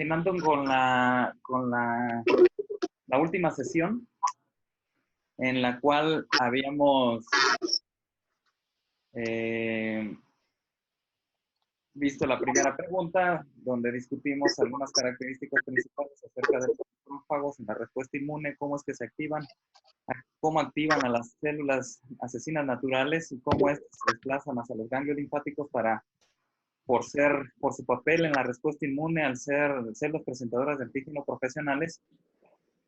continuando la última sesión en la cual habíamos visto la primera pregunta, donde discutimos algunas características principales acerca de los macrófagos en la respuesta inmune, cómo es que se activan, cómo activan a las células asesinas naturales y cómo éstas se desplazan hacia los ganglios linfáticos por su papel en la respuesta inmune, al ser células presentadoras de antígeno profesionales,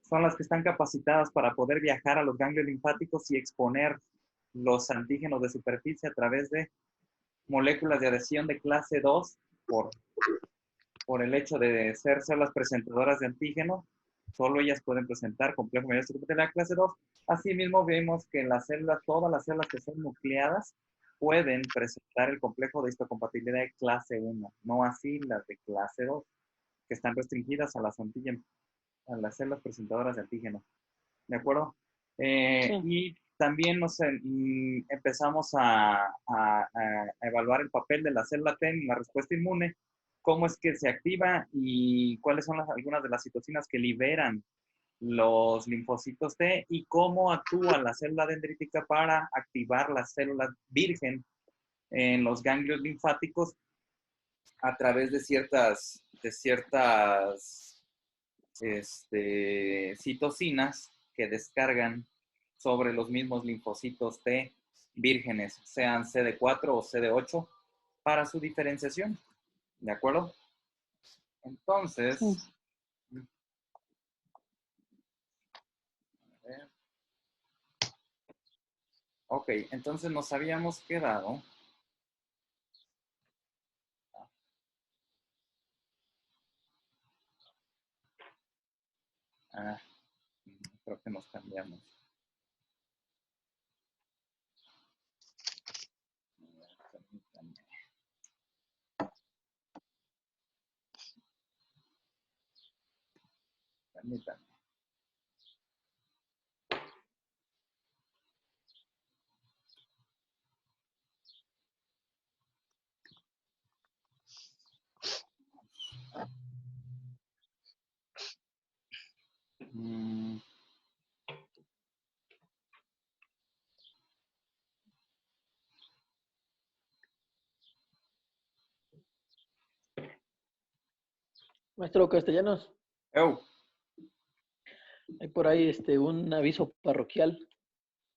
son las que están capacitadas para poder viajar a los ganglios linfáticos y exponer los antígenos de superficie a través de moléculas de adhesión de clase 2 por el hecho de ser células presentadoras de antígeno. Solo ellas pueden presentar complejo medio de la clase 2. Asimismo, vemos que todas las células que son nucleadas pueden presentar el complejo de histocompatibilidad de clase 1, no así las de clase 2, que están restringidas a las células presentadoras de antígeno. ¿De acuerdo? Sí. Y también empezamos a evaluar el papel de la célula T en la respuesta inmune, cómo es que se activa y cuáles son algunas de las citocinas que liberan los linfocitos T y cómo actúa la célula dendrítica para activar las células virgen en los ganglios linfáticos a través de ciertas citocinas que descargan sobre los mismos linfocitos T vírgenes, sean CD4 o CD8, para su diferenciación. ¿De acuerdo? Entonces, sí. Ok, entonces nos habíamos quedado. Creo que nos cambiamos. Permítanme. Maestro Castellanos. Hay por ahí un aviso parroquial.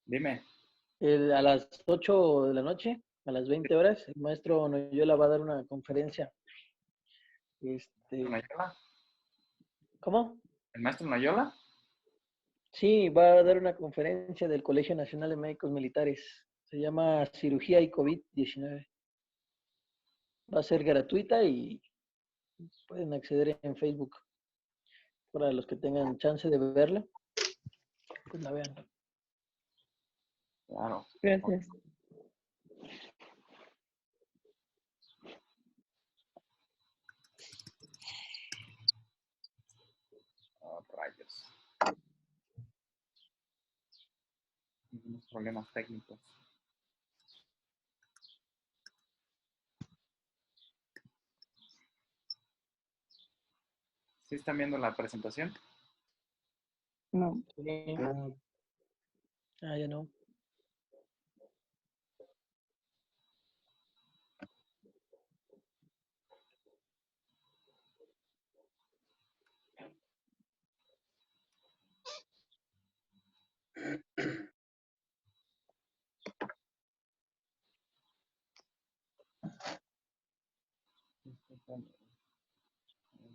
Dime. A las 8 de la noche, a las 20 horas, el maestro Noyola va a dar una conferencia. ¿Noyola? ¿Cómo? ¿El maestro Noyola? Sí, va a dar una conferencia del Colegio Nacional de Médicos Militares. Se llama Cirugía y COVID-19. Va a ser gratuita y pueden acceder en Facebook. Para los que tengan chance de verla, pues la vean. Claro. Gracias. Oh, rayos. Unos problemas técnicos. ¿Sí están viendo la presentación? No. Sí. Ya no.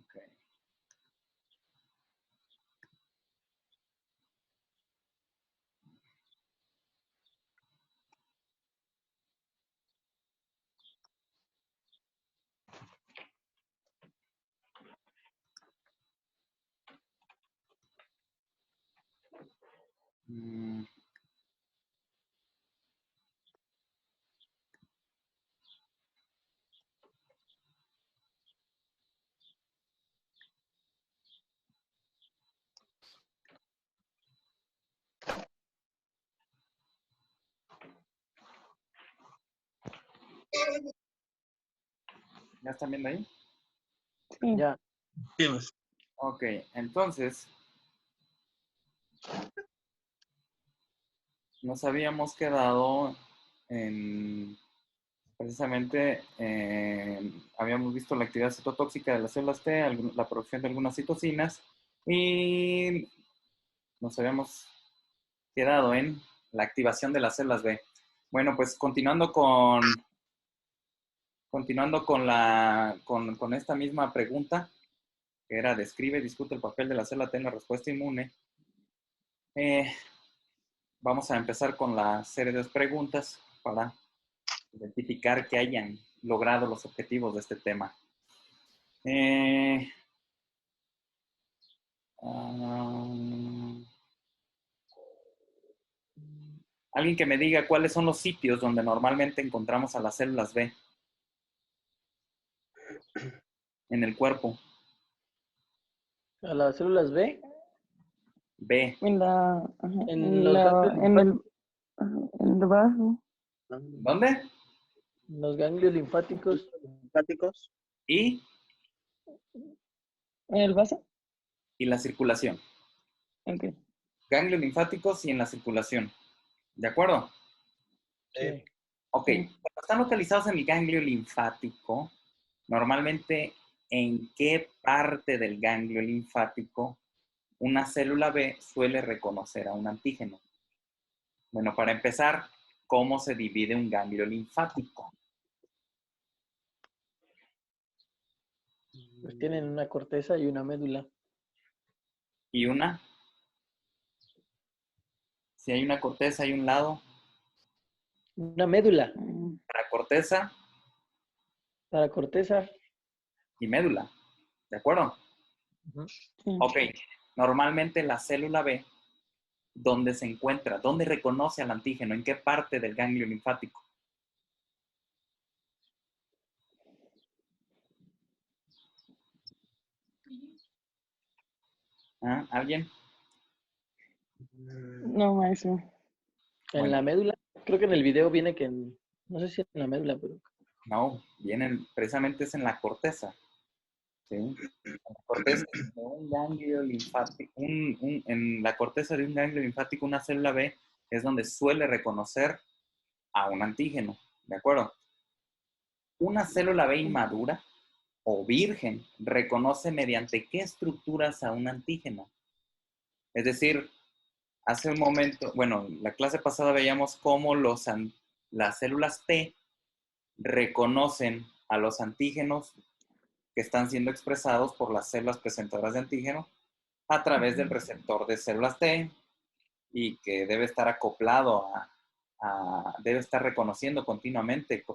Okay. ¿Ya están viendo ahí? Sí. Ya. Sí, maestro. Ok, entonces, nos habíamos quedado en, precisamente, habíamos visto la actividad citotóxica de las células T, la producción de algunas citocinas, y nos habíamos quedado en la activación de las células B. Bueno, pues continuando con esta misma pregunta, que era describe y discute el papel de la célula T en la respuesta inmune, vamos a empezar con la serie de preguntas para identificar que hayan logrado los objetivos de este tema. Alguien que me diga cuáles son los sitios donde normalmente encontramos a las células B en el cuerpo. A las células B, B. En la, en los ganglios en el bajo. ¿Dónde? los ganglios linfáticos, Linfáticos. Y En el vaso. la circulación. Ok. Ganglios linfáticos y en la circulación. ¿De acuerdo? sí. Ok. Cuando están localizados en el ganglio linfático, normalmente, ¿en qué parte del ganglio linfático una célula B suele reconocer a un antígeno? Bueno, para empezar, ¿cómo se divide un ganglio linfático? Pues tienen una corteza y una médula. Y una, si hay una corteza y un lado, Una médula para corteza para corteza. y médula. ¿De acuerdo? Ujú. Sí. Ok. Normalmente la célula B, ¿dónde se encuentra? ¿Dónde reconoce al antígeno? ¿En qué parte del ganglio linfático? ¿Ah? ¿Alguien? No, maestro. En Bueno, la médula, creo que en el video viene que no sé si en la médula, pero no, vienen, precisamente es en la corteza. ¿Sí? En la corteza de un ganglio linfático, en la corteza de un ganglio linfático, una célula B es donde suele reconocer a un antígeno. ¿De acuerdo? Una célula B inmadura o virgen reconoce mediante qué estructuras a un antígeno. Es decir, hace un momento, bueno, la clase pasada veíamos cómo las células T reconocen a los antígenos que están siendo expresados por las células presentadoras de antígeno a través del receptor de células T y que debe estar acoplado debe estar reconociendo continuamente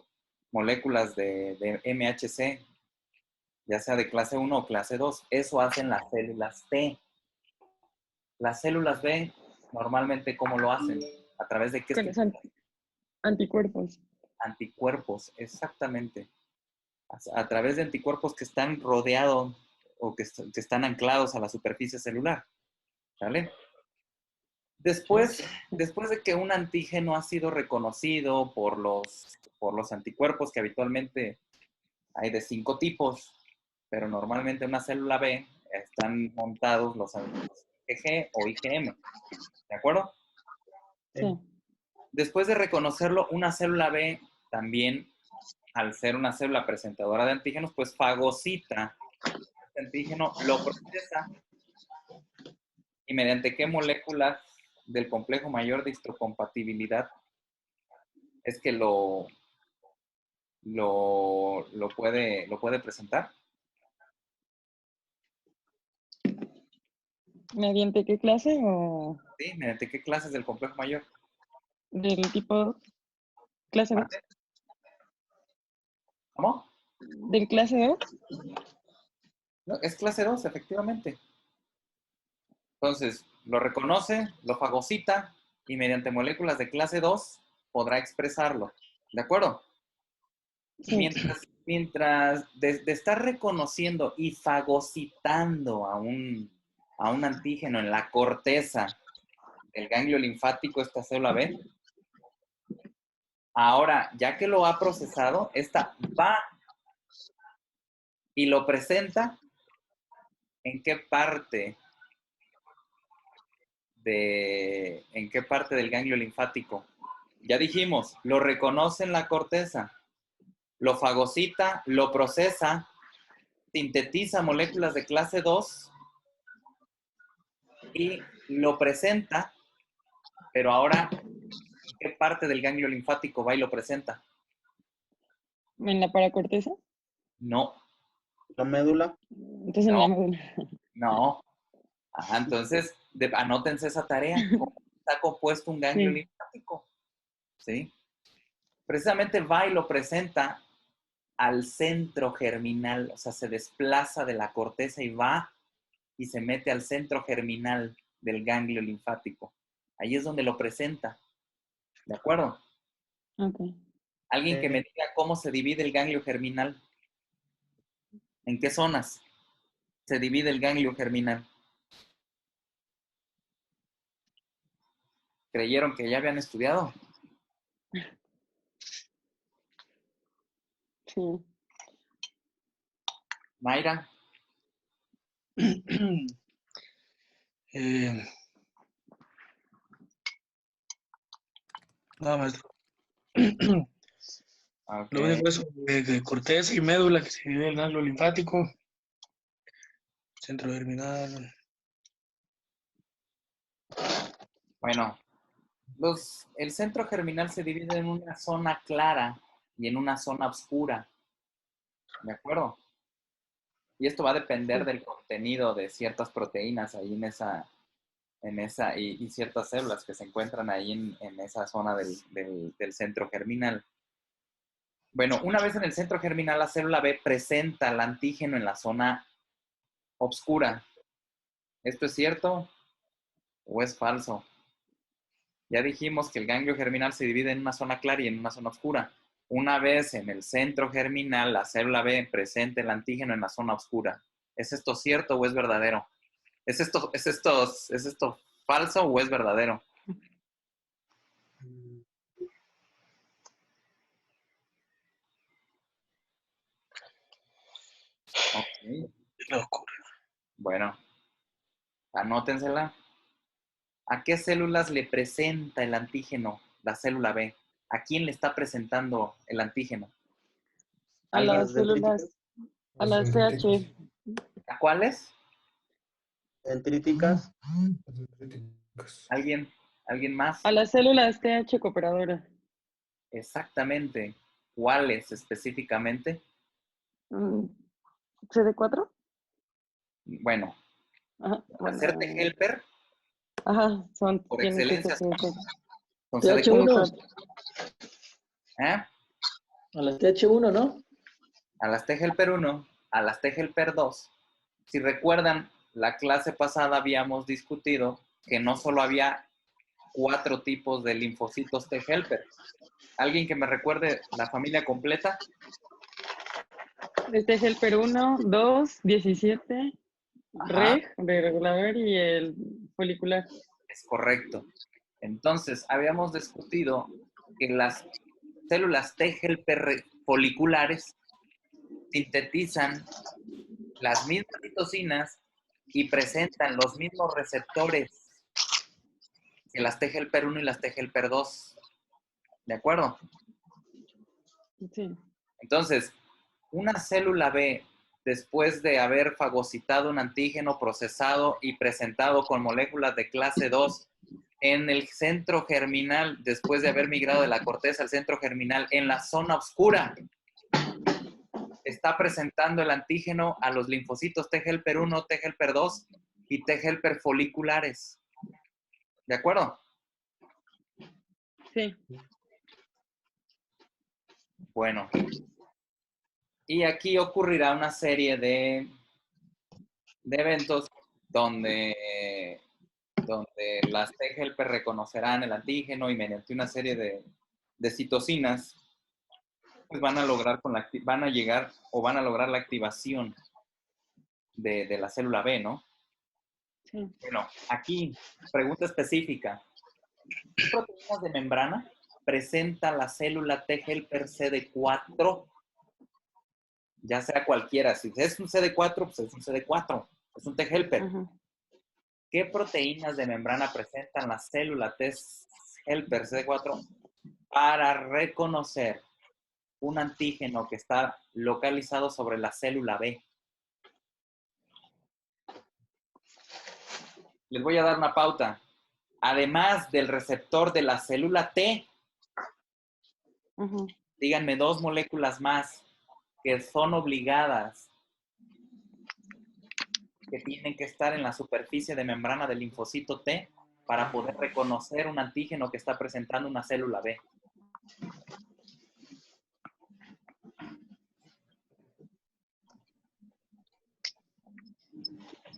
moléculas de MHC, ya sea de clase 1 o clase 2. Eso hacen las células T. Las células B, normalmente, ¿cómo lo hacen? ¿A través de qué Con los estructura? anticuerpos. Anticuerpos, exactamente. A través de anticuerpos que están rodeados o que están anclados a la superficie celular. ¿Vale? Después de que un antígeno ha sido reconocido por los anticuerpos, que habitualmente hay de 5 tipos, pero normalmente en una célula B están montados los IgG o IgM. ¿De acuerdo? Sí. Después de reconocerlo, una célula B también, al ser una célula presentadora de antígenos, pues fagocita este antígeno, lo procesa y mediante qué moléculas del complejo mayor de histocompatibilidad es que lo puede presentar. ¿Mediante qué clase o ¿Sí? ¿Mediante qué clases del complejo mayor? del tipo clase B? ¿Cómo? ¿Del clase B? No, es clase 2, efectivamente. Entonces, lo reconoce, lo fagocita y mediante moléculas de clase 2 podrá expresarlo. ¿De acuerdo? Sí. Mientras de estar reconociendo y fagocitando a un antígeno en la corteza del ganglio linfático, esta célula B, ahora, ya que lo ha procesado, esta va y lo presenta ¿En qué parte del ganglio linfático? Ya dijimos, lo reconoce en la corteza, lo fagocita, lo procesa, sintetiza moléculas de clase 2 y lo presenta, pero ahora, ¿en qué parte del ganglio linfático va y lo presenta? ¿En la paracorteza? No, La médula. Entonces en la no, médula. no. Ajá, entonces, anótense esa tarea. ¿Cómo está compuesto un ganglio Sí. linfático? ¿Sí? Precisamente va y lo presenta al centro germinal, o sea, se desplaza de la corteza y va y se mete al centro germinal del ganglio linfático. Ahí es donde lo presenta. ¿De acuerdo? Ok. Alguien que me diga cómo se divide el ganglio germinal. ¿En qué zonas se divide el ganglio germinal? ¿Creyeron que ya habían estudiado? Sí. Mayra, Eh, no, maestro. ok. Lo único es de corteza y médula que se divide el ganglio linfático, centro germinal. Bueno, el centro germinal se divide en una zona clara y en una zona oscura. ¿De acuerdo? Y esto va a depender del contenido de ciertas proteínas ahí y ciertas células que se encuentran ahí en esa zona del centro germinal. Bueno, una vez en el centro germinal, la célula B presenta el antígeno en la zona oscura. ¿Esto es cierto o es falso? Ya dijimos que el ganglio germinal se divide en una zona clara y en una zona oscura. Una vez en el centro germinal, la célula B presenta el antígeno en la zona oscura. ¿Es esto cierto o es verdadero? ¿Es esto falso o es verdadero? Ok. La oscura. Bueno, anótensela. ¿A qué células le presenta el antígeno la célula B? ¿A quién le está presentando el antígeno? A ¿Alguien? las células, a las TH. ¿A cuáles? Dendríticas. ¿Alguien? ¿Alguien más? A las células TH cooperadoras. Exactamente. ¿Cuáles específicamente? ¿CD4? Bueno, Ajá. hacerte helper, Ajá, por tienen que excelencia, ser CD4. son TH1, ¿eh? a las TH1, ¿no? A las T-helper 1, a las T-helper 2. Si recuerdan, la clase pasada habíamos discutido que no solo había 4 tipos de linfocitos T-helper. ¿Alguien que me recuerde la familia completa? Este es el Perú 1, 2, 17, Ajá, de regulador y el folicular. es correcto. Entonces, habíamos discutido que las células T-helper foliculares sintetizan las mismas citocinas y presentan los mismos receptores que las T-helper 1 y las T-helper 2. ¿De acuerdo? Sí. Entonces, una célula B, después de haber fagocitado un antígeno, procesado y presentado con moléculas de clase 2 en el centro germinal, después de haber migrado de la corteza al centro germinal, en la zona oscura, está presentando el antígeno a los linfocitos T-helper 1, T-helper 2 y T-helper foliculares. ¿De acuerdo? Sí. Bueno. Y aquí ocurrirá una serie de eventos donde las T-helper reconocerán el antígeno y mediante una serie de citocinas pues van a lograr la activación de la célula B, ¿no? Sí. Bueno, aquí, pregunta específica. ¿Qué proteínas de membrana presenta la célula T-helper CD4? Ya sea cualquiera. Si es un CD4, pues es un CD4. Es un T-helper. Ajá. ¿Qué proteínas de membrana presentan la célula T-helper CD4 para reconocer un antígeno que está localizado sobre la célula B? Les voy a dar una pauta. Además del receptor de la célula T, Ajá. díganme 2 moléculas más que son obligadas, que tienen que estar en la superficie de membrana del linfocito T para poder reconocer un antígeno que está presentando una célula B.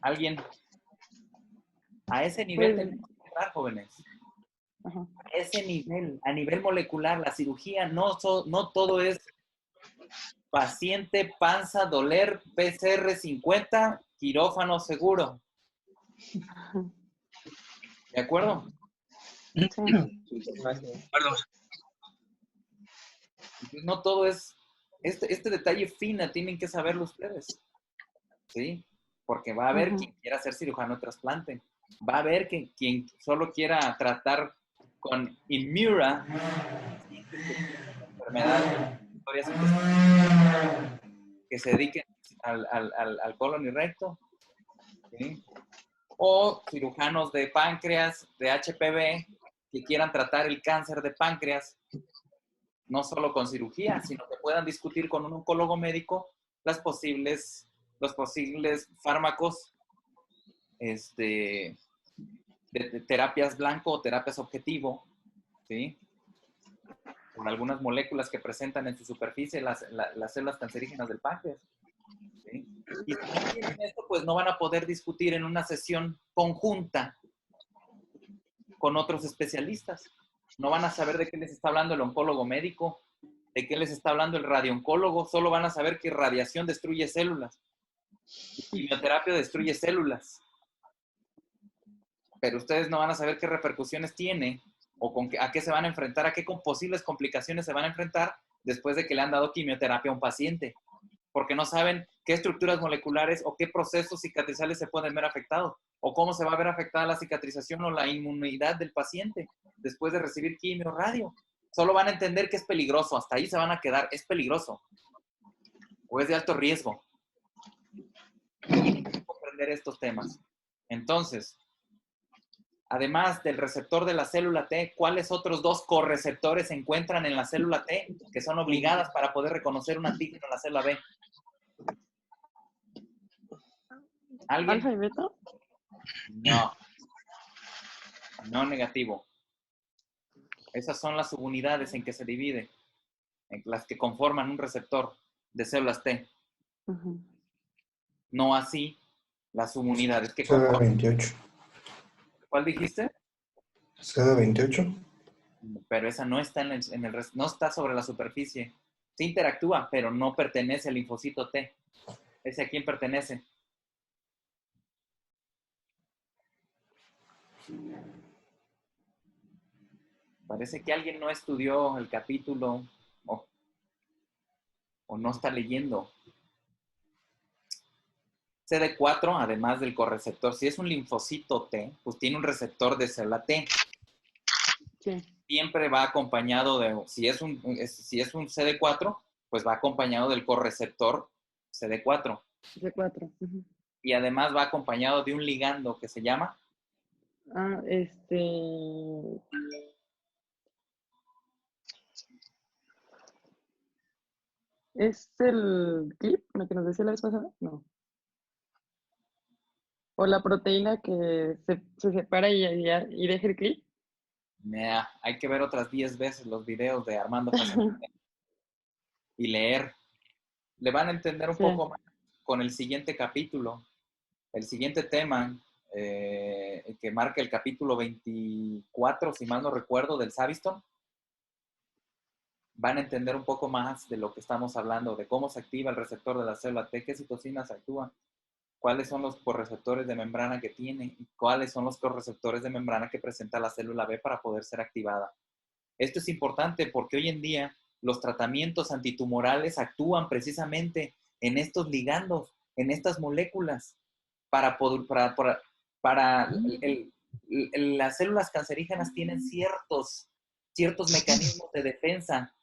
¿Alguien? A ese nivel Pues, tenemos que llegar, jóvenes. ajá. A ese nivel, a nivel molecular, la cirugía no todo es paciente, panza, doler, PCR 50, quirófano seguro. ¿De acuerdo? Sí. Perdón. Entonces, no todo es, este detalle fino tienen que saberlo ustedes, ¿sí? Porque va a haber quien quiera ser cirujano de trasplante, va a haber quien solo quiera tratar con Inmura, enfermedades, historias intestinales, que se dediquen al colon y recto, ¿sí? O cirujanos de páncreas, de HPV, que quieran tratar el cáncer de páncreas, no solo con cirugía, sino que puedan discutir con un oncólogo médico los posibles fármacos de terapias blanco o terapias objetivo, ¿sí? Con algunas moléculas que presentan en su superficie las células cancerígenas del páncreas, ¿sí? Y si no tienen esto, pues no van a poder discutir en una sesión conjunta con otros especialistas. No van a saber de qué les está hablando el oncólogo médico, de qué les está hablando el radiooncólogo, solo van a saber que radiación destruye células, quimioterapia destruye células, pero ustedes no van a saber qué repercusiones tiene o a qué se van a enfrentar, a qué posibles complicaciones se van a enfrentar después de que le han dado quimioterapia a un paciente, porque no saben qué estructuras moleculares o qué procesos cicatrizales se pueden ver afectados, o cómo se va a ver afectada la cicatrización o la inmunidad del paciente después de recibir quimio o radio. Solo van a entender que es peligroso, hasta ahí se van a quedar, es peligroso, o es de alto riesgo. Tienen que comprender estos temas. Entonces, además del receptor de la célula T, ¿cuáles otros 2 correceptores se encuentran en la célula T que son obligadas para poder reconocer un antígeno en la célula B? ¿Alguien? ¿Alfa y beta? No negativo. Esas son las subunidades en que se divide, en las que conforman un receptor de células T. Ajá. No así las subunidades que conforman. CD28. ¿Cuál dijiste? CD28. Pero esa no está no está sobre la superficie. Sí interactúa, pero no pertenece al linfocito T. ¿Ese a quién pertenece? Parece que alguien no estudió el capítulo o no está leyendo. CD4, además del correceptor, si es un linfocito T, pues tiene un receptor de célula T. Sí. Siempre va acompañado de, si es un CD4, pues va acompañado del correceptor CD4. De 4. Y además va acompañado de un ligando que se llama Ah, ¿es el clip, lo que nos decía la vez pasada? No. O la proteína que se separa y deja el clip. Hay que ver otras 10 veces los videos de Armando Fasanita y leer. Le van a entender un Sí. poco más con el siguiente capítulo, el siguiente tema, que marca el capítulo 24, si mal no recuerdo, del Saviston. Van a entender un poco más de lo que estamos hablando, de cómo se activa el receptor de la célula T, qué citocinas actúan, cuáles son los correceptores de membrana que tiene y cuáles son los correceptores de membrana que presenta la célula B para poder ser activada. Esto es importante porque hoy en día los tratamientos antitumorales actúan precisamente en estos ligandos, en estas moléculas. las células cancerígenas tienen ciertos mecanismos de defensa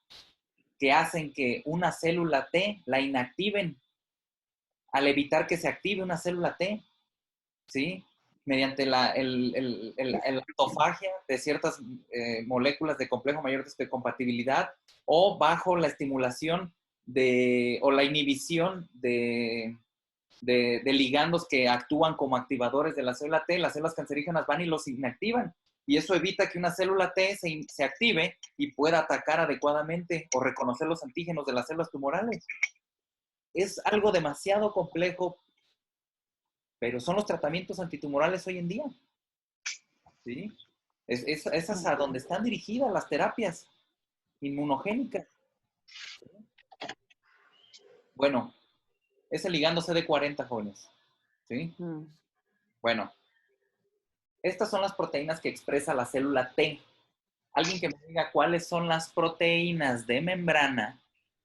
que hacen que una célula T la inactiven al evitar que se active una célula T, ¿sí? Mediante la autofagia de ciertas moléculas de complejo mayor de compatibilidad o bajo la estimulación o la inhibición de ligandos que actúan como activadores de la célula T. Las células cancerígenas van y los inactivan. Y eso evita que una célula T se active y pueda atacar adecuadamente o reconocer los antígenos de las células tumorales. Es algo demasiado complejo, pero son los tratamientos antitumorales hoy en día. ¿Sí? Es a donde están dirigidas las terapias inmunogénicas. Bueno, es el ligando CD40, jóvenes. ¿Sí? Bueno, estas son las proteínas que expresa la célula T. Alguien que me diga cuáles son las proteínas de membrana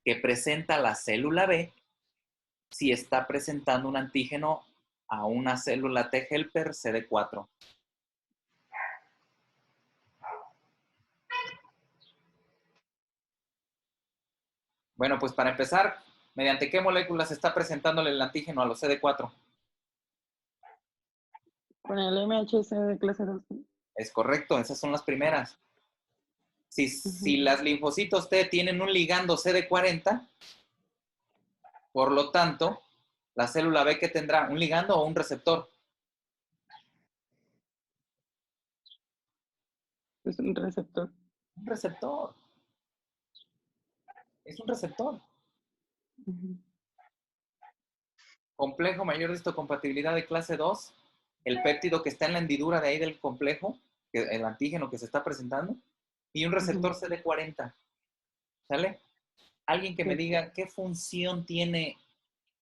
que presenta la célula B si está presentando un antígeno a una célula T helper CD4. Bueno, pues para empezar, ¿mediante qué moléculas se está presentándole el antígeno a los CD4? Con el MHC de clase 2. Es correcto, esas son las primeras. Si las linfocitos T tienen un ligando CD40, por lo tanto, la célula B, ¿qué tendrá? ¿Un ligando o un receptor? Es un receptor. Un receptor. Es un receptor. Complejo mayor de histocompatibilidad de clase 2, el péptido que está en la hendidura de ahí del complejo, el antígeno que se está presentando, y un receptor CD40. ¿Sale? Alguien que me diga qué función tiene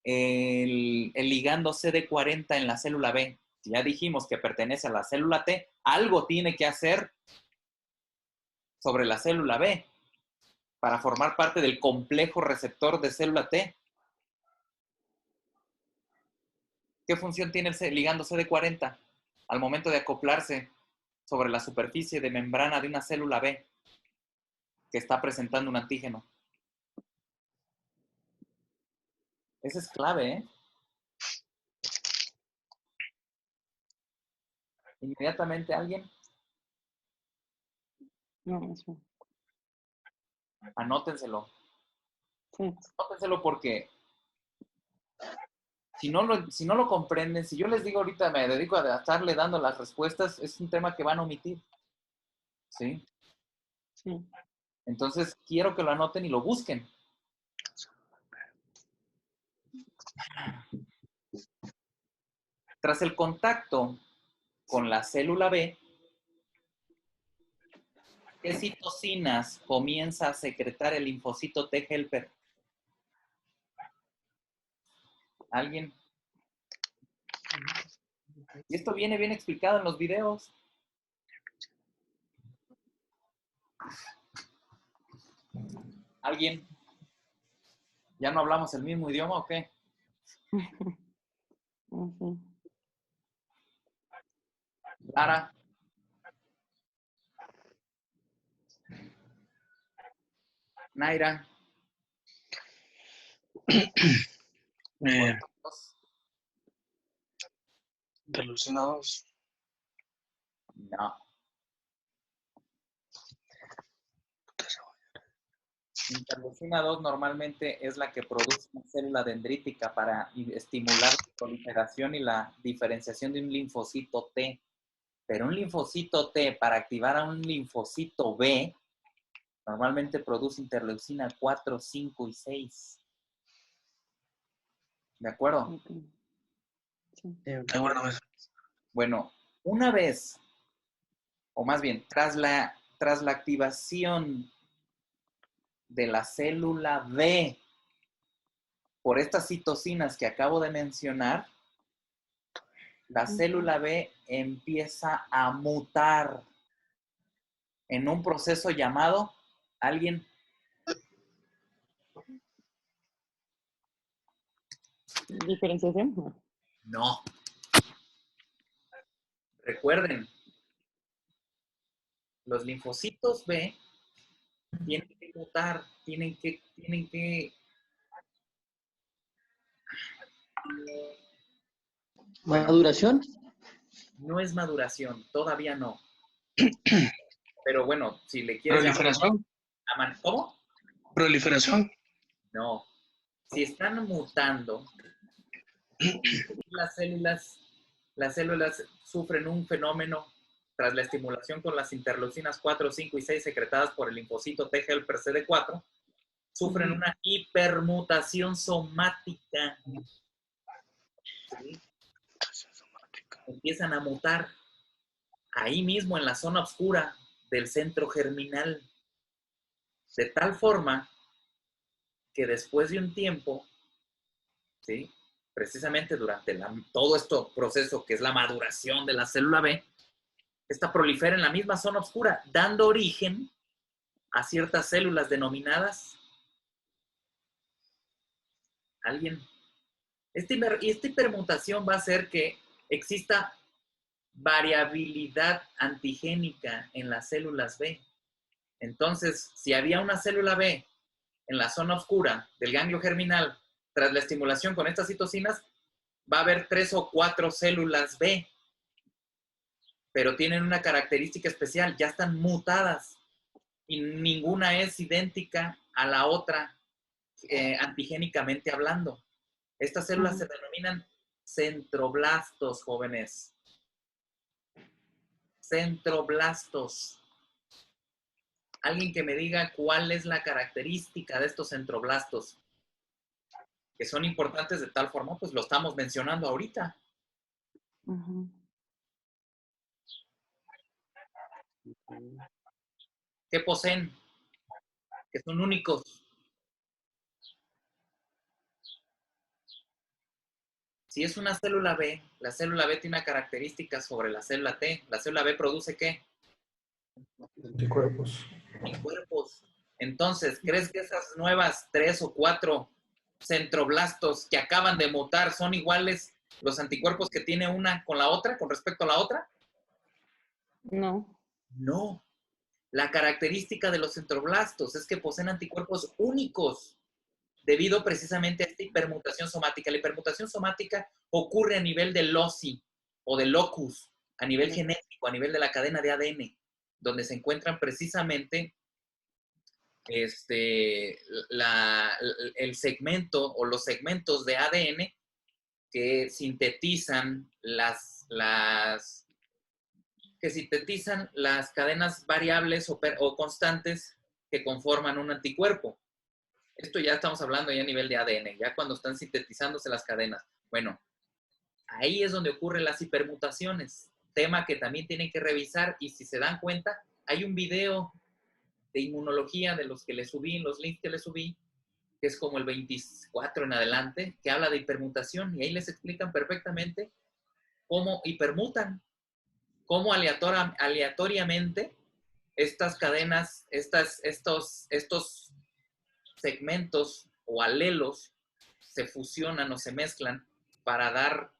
el ligando CD40 en la célula B. Si ya dijimos que pertenece a la célula T, algo tiene que hacer sobre la célula B para formar parte del complejo receptor de célula T. ¿Qué función tiene el ligando CD40 al momento de acoplarse sobre la superficie de membrana de una célula B que está presentando un antígeno? Ese es clave, ¿eh? Inmediatamente alguien, No, eso. anótenselo. Sí. Anótenselo porque si no lo comprenden, si yo les digo ahorita me dedico a estarle dando las respuestas, es un tema que van a omitir. ¿Sí? Sí. Entonces, quiero que lo anoten y lo busquen. Tras el contacto con la célula B, ¿qué citocinas comienza a secretar el linfocito T helper? ¿Alguien? Y esto viene bien explicado en los videos. ¿Alguien? ¿Ya no hablamos el mismo idioma o qué? Lara. Naira. Interleucina-2. No. Interleucina-2 normalmente es la que produce una célula dendrítica para estimular la proliferación y la diferenciación de un linfocito T. Pero un linfocito T, para activar a un linfocito B, normalmente produce interleucina 4, 5 y 6. ¿De acuerdo? Sí. De acuerdo. Bueno, una vez, o más bien, tras la activación de la célula B por estas citocinas que acabo de mencionar, la célula B empieza a mutar en un proceso llamado, ¿alguien? ¿Diferenciación? No. Recuerden, los linfocitos B tienen que mutar, tienen que ¿Maduración? no es maduración, todavía no. Pero bueno, si le quieres Proliferación. ¿Cómo? Proliferación. No. Si están mutando, las células sufren un fenómeno tras la estimulación con las interleucinas 4, 5 y 6 secretadas por el linfocito T helper CD4, sufren una hipermutación somática. ¿Sí? Empiezan a mutar ahí mismo en la zona oscura del centro germinal, de tal forma que después de un tiempo, ¿sí? Precisamente durante todo este proceso que es la maduración de la célula B, esta prolifera en la misma zona oscura, dando origen a ciertas células denominadas esta hipermutación va a hacer que exista variabilidad antigénica en las células B. Entonces, si había una célula B en la zona oscura del ganglio germinal, tras la estimulación con estas citocinas, va a haber 3 o 4 células B, pero tienen una característica especial, ya están mutadas y ninguna es idéntica a la otra antigénicamente hablando. Estas células se denominan centroblastos, jóvenes. Centroblastos. Alguien que me diga cuál es la característica de estos centroblastos, que son importantes de tal forma, pues lo estamos mencionando ahorita. ¿Qué poseen? Que son únicos. Si es una célula B, la célula B tiene una característica sobre la célula T. ¿La célula B produce qué? Anticuerpos. Anticuerpos. Entonces, ¿crees que esas nuevas 3 o 4 centroblastos que acaban de mutar son iguales los anticuerpos que tiene una con la otra, con respecto a la otra? No. No. La característica de los centroblastos es que poseen anticuerpos únicos debido precisamente a esta hipermutación somática. La hipermutación somática ocurre a nivel del loci o del locus, a nivel genético, a nivel de la cadena de ADN, donde se encuentran precisamente el segmento o los segmentos de ADN que sintetizan las cadenas variables o constantes que conforman un anticuerpo. Esto ya estamos hablando ya a nivel de ADN, ya cuando están sintetizándose las cadenas. Bueno, ahí es donde ocurren las hipermutaciones, tema que también tienen que revisar, y si se dan cuenta, hay un video de inmunología de los que les subí, los links que les subí, que es como el 24 en adelante, que habla de hipermutación, y ahí les explican perfectamente cómo hipermutan, cómo aleatoriamente estas cadenas, estos segmentos o alelos se fusionan o se mezclan para dar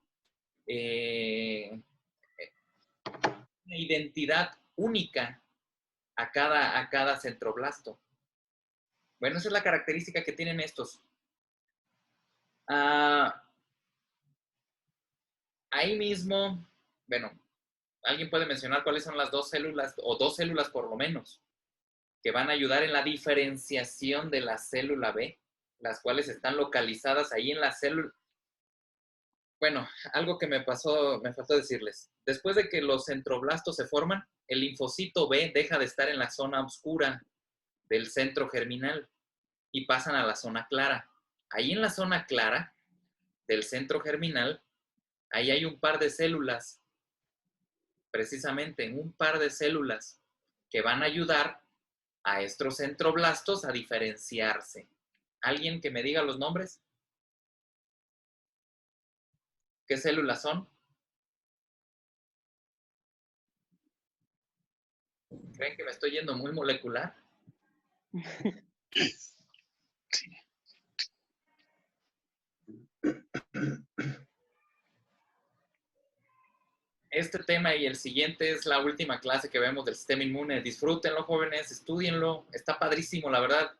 una identidad única a cada centroblasto. Bueno, esa es la característica que tienen estos. Ahí mismo, bueno, alguien puede mencionar cuáles son las 2 células, o 2 células por lo menos, que van a ayudar en la diferenciación de la célula B, las cuales están localizadas ahí en la célula. Bueno, algo que me faltó decirles. Después de que los centroblastos se forman, el linfocito B deja de estar en la zona oscura del centro germinal y pasan a la zona clara. Ahí en la zona clara del centro germinal, ahí hay un par de células, precisamente un par de células que van a ayudar a estos centroblastos a diferenciarse. ¿Alguien que me diga los nombres? ¿Qué células son? ¿Creen que me estoy yendo muy molecular? este tema y el siguiente es la última clase que vemos del sistema inmune. Disfrútenlo, jóvenes, estúdienlo. Está padrísimo, la verdad.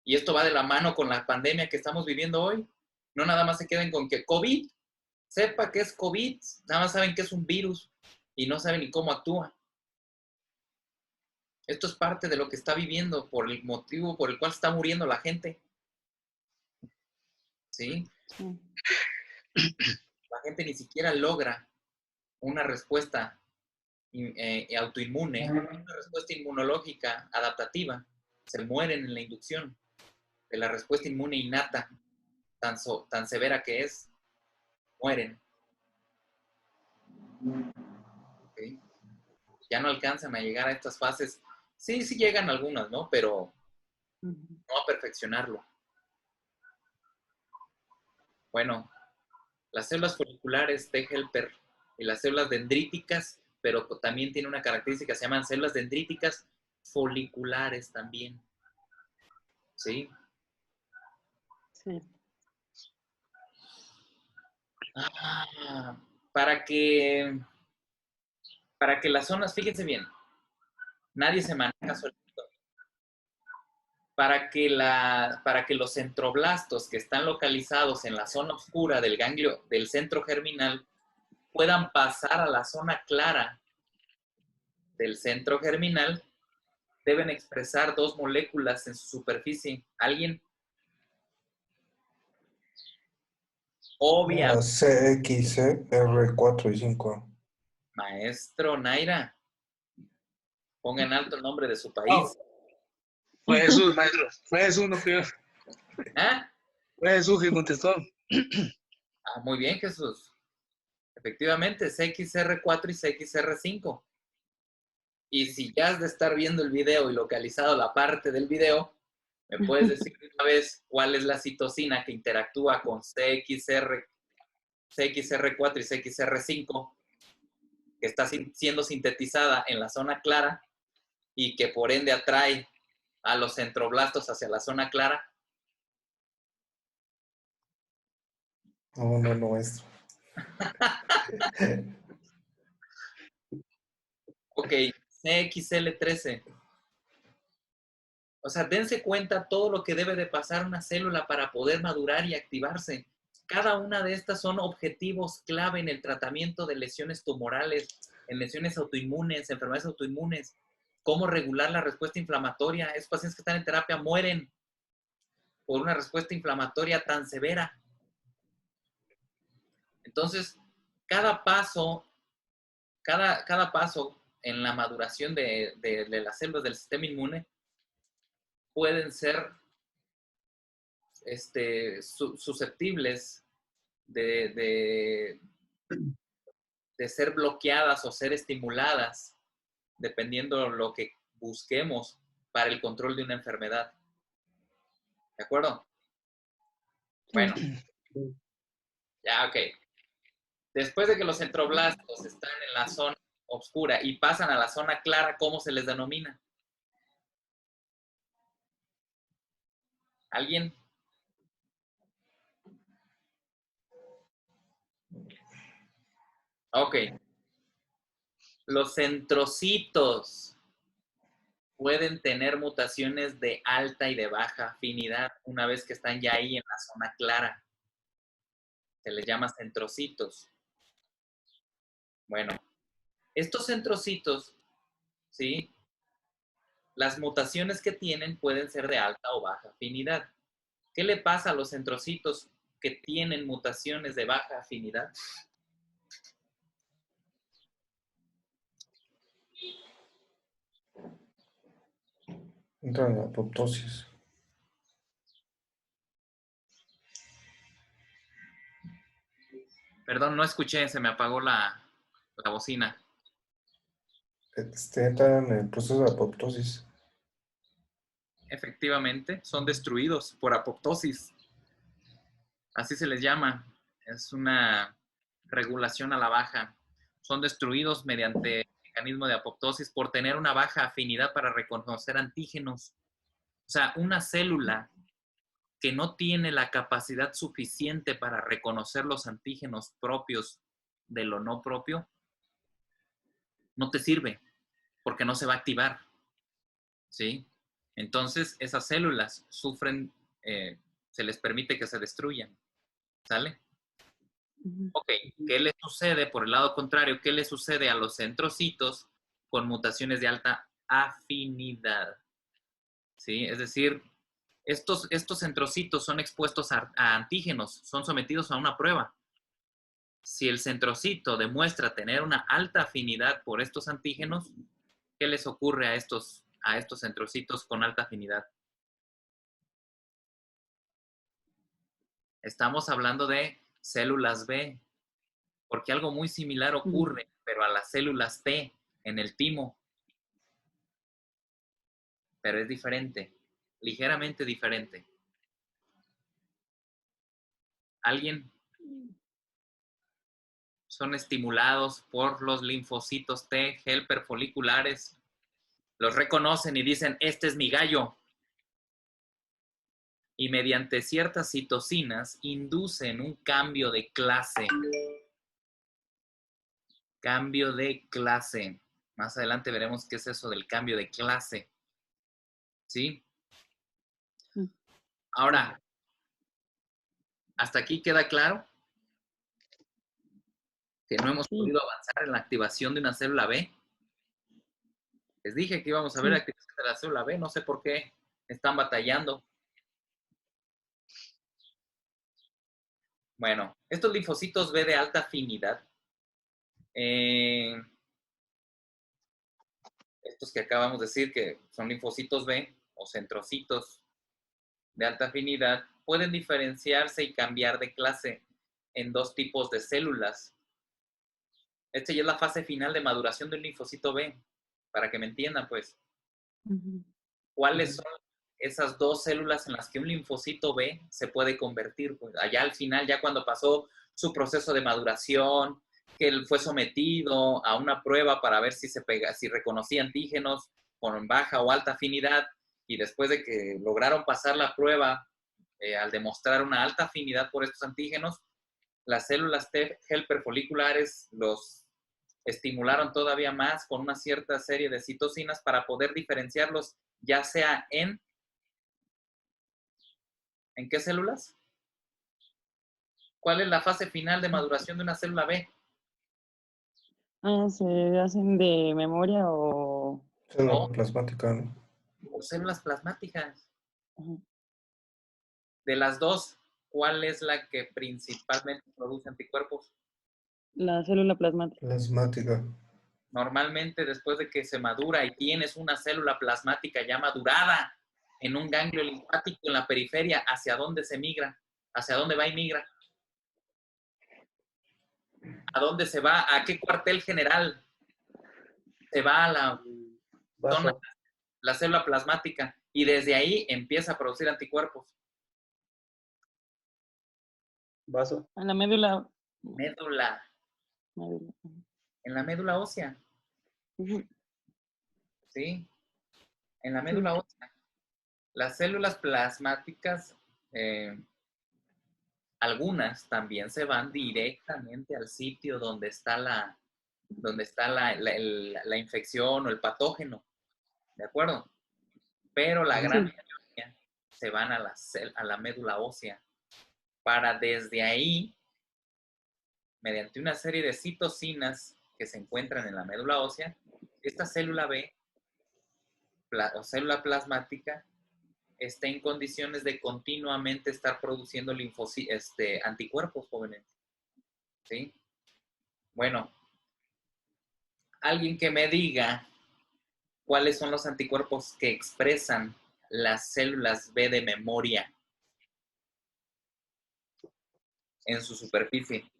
Y esto va de la mano con la pandemia que estamos viviendo hoy. No nada más se queden con que COVID, sepa que es COVID, nada más saben que es un virus y no saben ni cómo actúa. Esto es parte de lo que está viviendo por el motivo por el cual está muriendo la gente. ¿Sí? Sí. La gente ni siquiera logra una respuesta autoinmune, una respuesta inmunológica adaptativa. Se mueren en la inducción de la respuesta inmune innata, tan severa que es, mueren. ¿Okay? Ya no alcanzan a llegar a estas fases. Sí llegan algunas, ¿no? Pero no a perfeccionarlo. Bueno, las células foliculares T helper y las células dendríticas, pero también tiene una característica, se llaman células dendríticas foliculares también. ¿Sí? Sí. Para que las zonas, fíjense bien, nadie se maneja solito. Para que los centroblastos que están localizados en la zona oscura del ganglio del centro germinal puedan pasar a la zona clara del centro germinal, deben expresar dos moléculas en su superficie. ¿Alguien? Obvia. CXR4 y 5. Maestro Naira, ponga en alto el nombre de su país. Fue Jesús, maestro. Fue Jesús, no fui yo. ¿Ah? Fue Jesús que contestó. Muy bien, Jesús. Efectivamente, CXR4 y CXR5. Y si ya has de estar viendo el video y localizado la parte del video, ¿me puedes decir una vez cuál es la citosina que interactúa con CXR4 y CXR5 que está siendo sintetizada en la zona clara y que por ende atrae a los centroblastos hacia la zona clara? No, maestro. Ok, CXL13. O sea, dense cuenta todo lo que debe de pasar una célula para poder madurar y activarse. Cada una de estas son objetivos clave en el tratamiento de lesiones tumorales, en lesiones autoinmunes, enfermedades autoinmunes. Cómo regular la respuesta inflamatoria. Esos pacientes que están en terapia mueren por una respuesta inflamatoria tan severa. Entonces, cada paso en la maduración de las células del sistema inmune pueden ser susceptibles de ser bloqueadas o ser estimuladas dependiendo lo que busquemos para el control de una enfermedad. ¿De acuerdo? Bueno. Ya, ok. Después de que los centroblastos están en la zona oscura y pasan a la zona clara, ¿cómo se les denomina? ¿Alguien? Ok. Los centrocitos pueden tener mutaciones de alta y de baja afinidad una vez que están ya ahí en la zona clara. Se les llama centrocitos. Bueno, estos centrocitos, ¿sí? Las mutaciones que tienen pueden ser de alta o baja afinidad. ¿Qué le pasa a los centrocitos que tienen mutaciones de baja afinidad? Entra en apoptosis. Perdón, no escuché, se me apagó la bocina. Entra en el proceso de apoptosis. Efectivamente, son destruidos por apoptosis. Así se les llama. Es una regulación a la baja. Son destruidos mediante el mecanismo de apoptosis por tener una baja afinidad para reconocer antígenos. O sea, una célula que no tiene la capacidad suficiente para reconocer los antígenos propios de lo no propio, no te sirve porque no se va a activar, ¿sí? Entonces, esas células sufren, se les permite que se destruyan, ¿sale? Ujú. Ok, ¿qué le sucede? Por el lado contrario, ¿qué le sucede a los centrocitos con mutaciones de alta afinidad? ¿Sí? Es decir, estos centrocitos son expuestos a antígenos, son sometidos a una prueba. Si el centrocito demuestra tener una alta afinidad por estos antígenos, ¿qué les ocurre a estos centrocitos con alta afinidad? Estamos hablando de células B, porque algo muy similar ocurre, pero a las células T en el timo, pero es diferente, ligeramente diferente. ¿Alguien? Son estimulados por los linfocitos T helper foliculares, los reconocen y dicen, este es mi gallo. Y mediante ciertas citocinas inducen un cambio de clase. Cambio de clase. Más adelante veremos qué es eso del cambio de clase. ¿Sí? Sí. Ahora, ¿hasta aquí queda claro? Que no hemos Sí. podido avanzar en la activación de una célula B. Les dije que íbamos a ver la activación de la célula B, no sé por qué están batallando. Bueno, estos linfocitos B de alta afinidad, estos que acabamos de decir que son linfocitos B o centrocitos de alta afinidad, pueden diferenciarse y cambiar de clase en dos tipos de células. Esta ya es la fase final de maduración de un linfocito B, para que me entiendan, pues. ¿Cuáles son esas dos células en las que un linfocito B se puede convertir? Pues allá al final, ya cuando pasó su proceso de maduración, que él fue sometido a una prueba para ver si si reconocía antígenos con baja o alta afinidad, y después de que lograron pasar la prueba, al demostrar una alta afinidad por estos antígenos, las células T helper foliculares los estimularon todavía más con una cierta serie de citocinas para poder diferenciarlos, ya sea ¿en qué células? ¿Cuál es la fase final de maduración de una célula B? ¿Se hacen de memoria o...? Célula plasmática, ¿no? O células plasmáticas. Ajá. De las dos, ¿cuál es la que principalmente produce anticuerpos? La célula plasmática. Plasmática. Normalmente, después de que se madura y tienes una célula plasmática ya madurada en un ganglio linfático en la periferia, ¿hacia dónde se migra? ¿Hacia dónde va y migra? ¿A dónde se va? ¿A qué cuartel general? Se va a la zona, Vaso. la célula plasmática, y desde ahí empieza a producir anticuerpos. Vaso. A la médula. Médula, Médula. en la médula ósea, Ujú. ¿sí? En la Sí. médula ósea. Las células plasmáticas, algunas también se van directamente al sitio donde está la infección o el patógeno, ¿de acuerdo? Pero la gran mayoría se van a la médula ósea para desde ahí, mediante una serie de citocinas que se encuentran en la médula ósea, esta célula B o célula plasmática esté en condiciones de continuamente estar produciendo anticuerpos, jóvenes. ¿Sí? Bueno, alguien que me diga cuáles son los anticuerpos que expresan las células B de memoria en su superficie.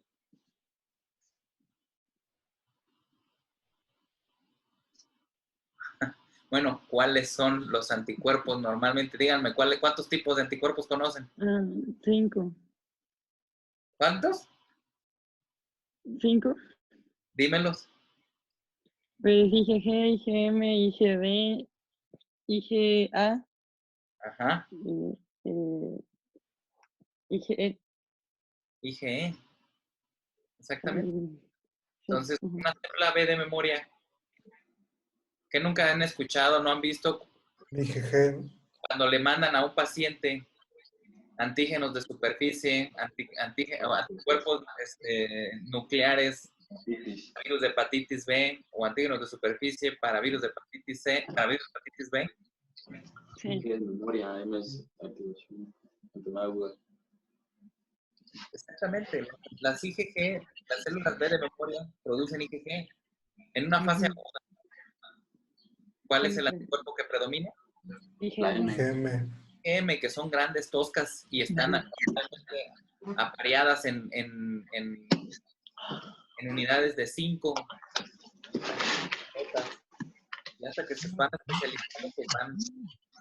Bueno, ¿cuáles son los anticuerpos normalmente? Díganme, ¿cuántos tipos de anticuerpos conocen? 5. ¿Cuántos? 5. Dímelos. Pues IgG, IgM, IgD, IgA, Ajá. IgE. IgE. Exactamente. Sí. Entonces, Ujú. una célula B de memoria, que nunca han escuchado, no han visto IgG. cuando le mandan a un paciente antígenos de superficie, anticuerpos nucleares, virus de hepatitis B o antígenos de superficie para virus de hepatitis C, para virus de hepatitis B. Sí. memoria, MS, activación, enfermedad aguda. Exactamente. Las IgG, las células B de memoria, producen IgG. En una fase aguda, ¿cuál es el anticuerpo que predomina? La M. IgM. M, que son grandes, toscas y están totalmente apareadas en unidades de 5. Y hasta que se van especializando, pues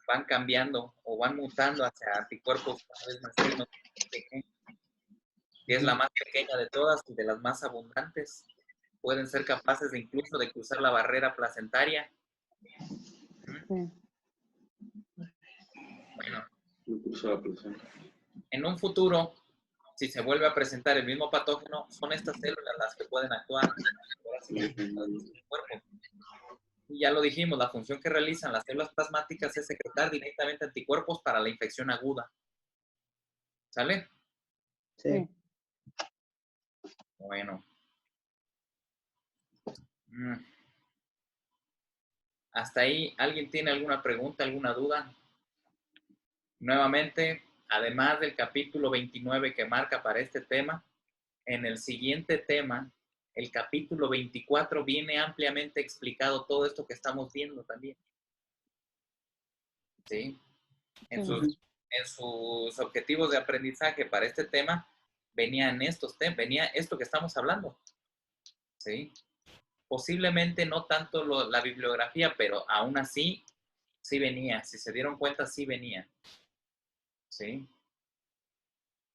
van cambiando o van mutando hacia anticuerpos cada vez más finos, que es la más pequeña de todas y de las más abundantes. Pueden ser capaces de incluso de cruzar la barrera placentaria. Sí. Bueno, Incluso la presión. en un futuro, si se vuelve a presentar el mismo patógeno, son estas células las que pueden actuar en el cuerpo. Y ya lo dijimos, la función que realizan las células plasmáticas es secretar directamente anticuerpos para la infección aguda. ¿Sale? Sí. Bueno. Hasta ahí, ¿alguien tiene alguna pregunta, alguna duda? Nuevamente, además del capítulo 29 que marca para este tema, en el siguiente tema, el capítulo 24, viene ampliamente explicado todo esto que estamos viendo también. ¿Sí? En sus objetivos de aprendizaje para este tema, venía esto que estamos hablando. ¿Sí? Posiblemente no tanto la bibliografía, pero aún así, sí venía. Si se dieron cuenta, sí venía. ¿Sí?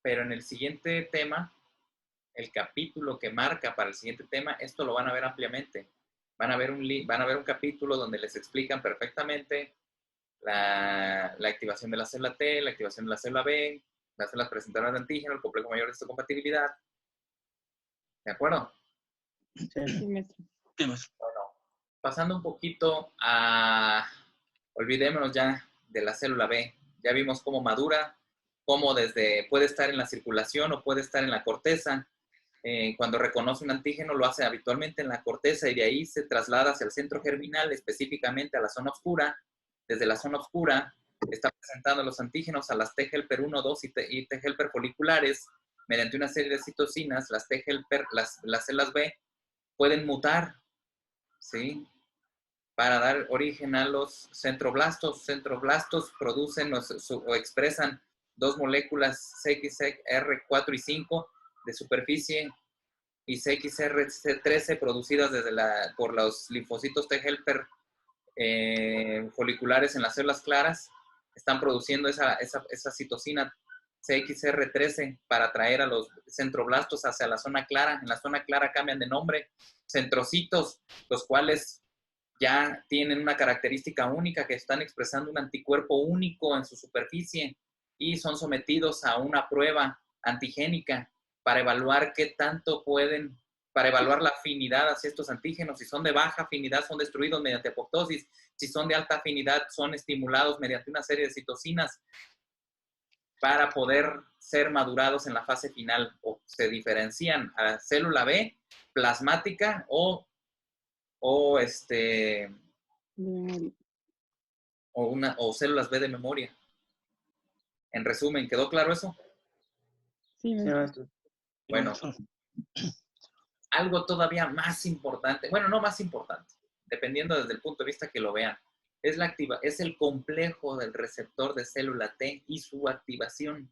Pero en el siguiente tema, el capítulo que marca para el siguiente tema, esto lo van a ver ampliamente. Van a ver un capítulo donde les explican perfectamente la activación de la célula T, la activación de la célula B, las células presentadoras de antígeno, el complejo mayor de histocompatibilidad. ¿De acuerdo? Sí, maestro. Bueno, pasando un poquito olvidémonos ya de la célula B. Ya vimos cómo madura, cómo puede estar en la circulación o puede estar en la corteza. Cuando reconoce un antígeno lo hace habitualmente en la corteza y de ahí se traslada hacia el centro germinal, específicamente a la zona oscura. Desde la zona oscura está presentando los antígenos a las T helper 1, 2 y T helper foliculares. Mediante una serie de citocinas, las T helper, las células B pueden mutar, ¿sí? Para dar origen a los centroblastos. Centroblastos producen o expresan dos moléculas CXR4 y 5 de superficie y CXR13 producidas por los linfocitos T helper foliculares en las células claras. Están produciendo esa citocina CXR13 para atraer a los centroblastos hacia la zona clara. En la zona clara cambian de nombre, centrocitos, los cuales ya tienen una característica única, que están expresando un anticuerpo único en su superficie y son sometidos a una prueba antigénica para evaluar qué tanto para evaluar la afinidad hacia estos antígenos. Si son de baja afinidad, son destruidos mediante apoptosis. Si son de alta afinidad, son estimulados mediante una serie de citocinas para poder ser madurados en la fase final. O se diferencian a célula B, plasmática o células B de memoria. En resumen, ¿quedó claro eso? Sí, maestro. Bueno, algo todavía más importante, bueno, no más importante, dependiendo desde el punto de vista que lo vean, es el complejo del receptor de célula T y su activación.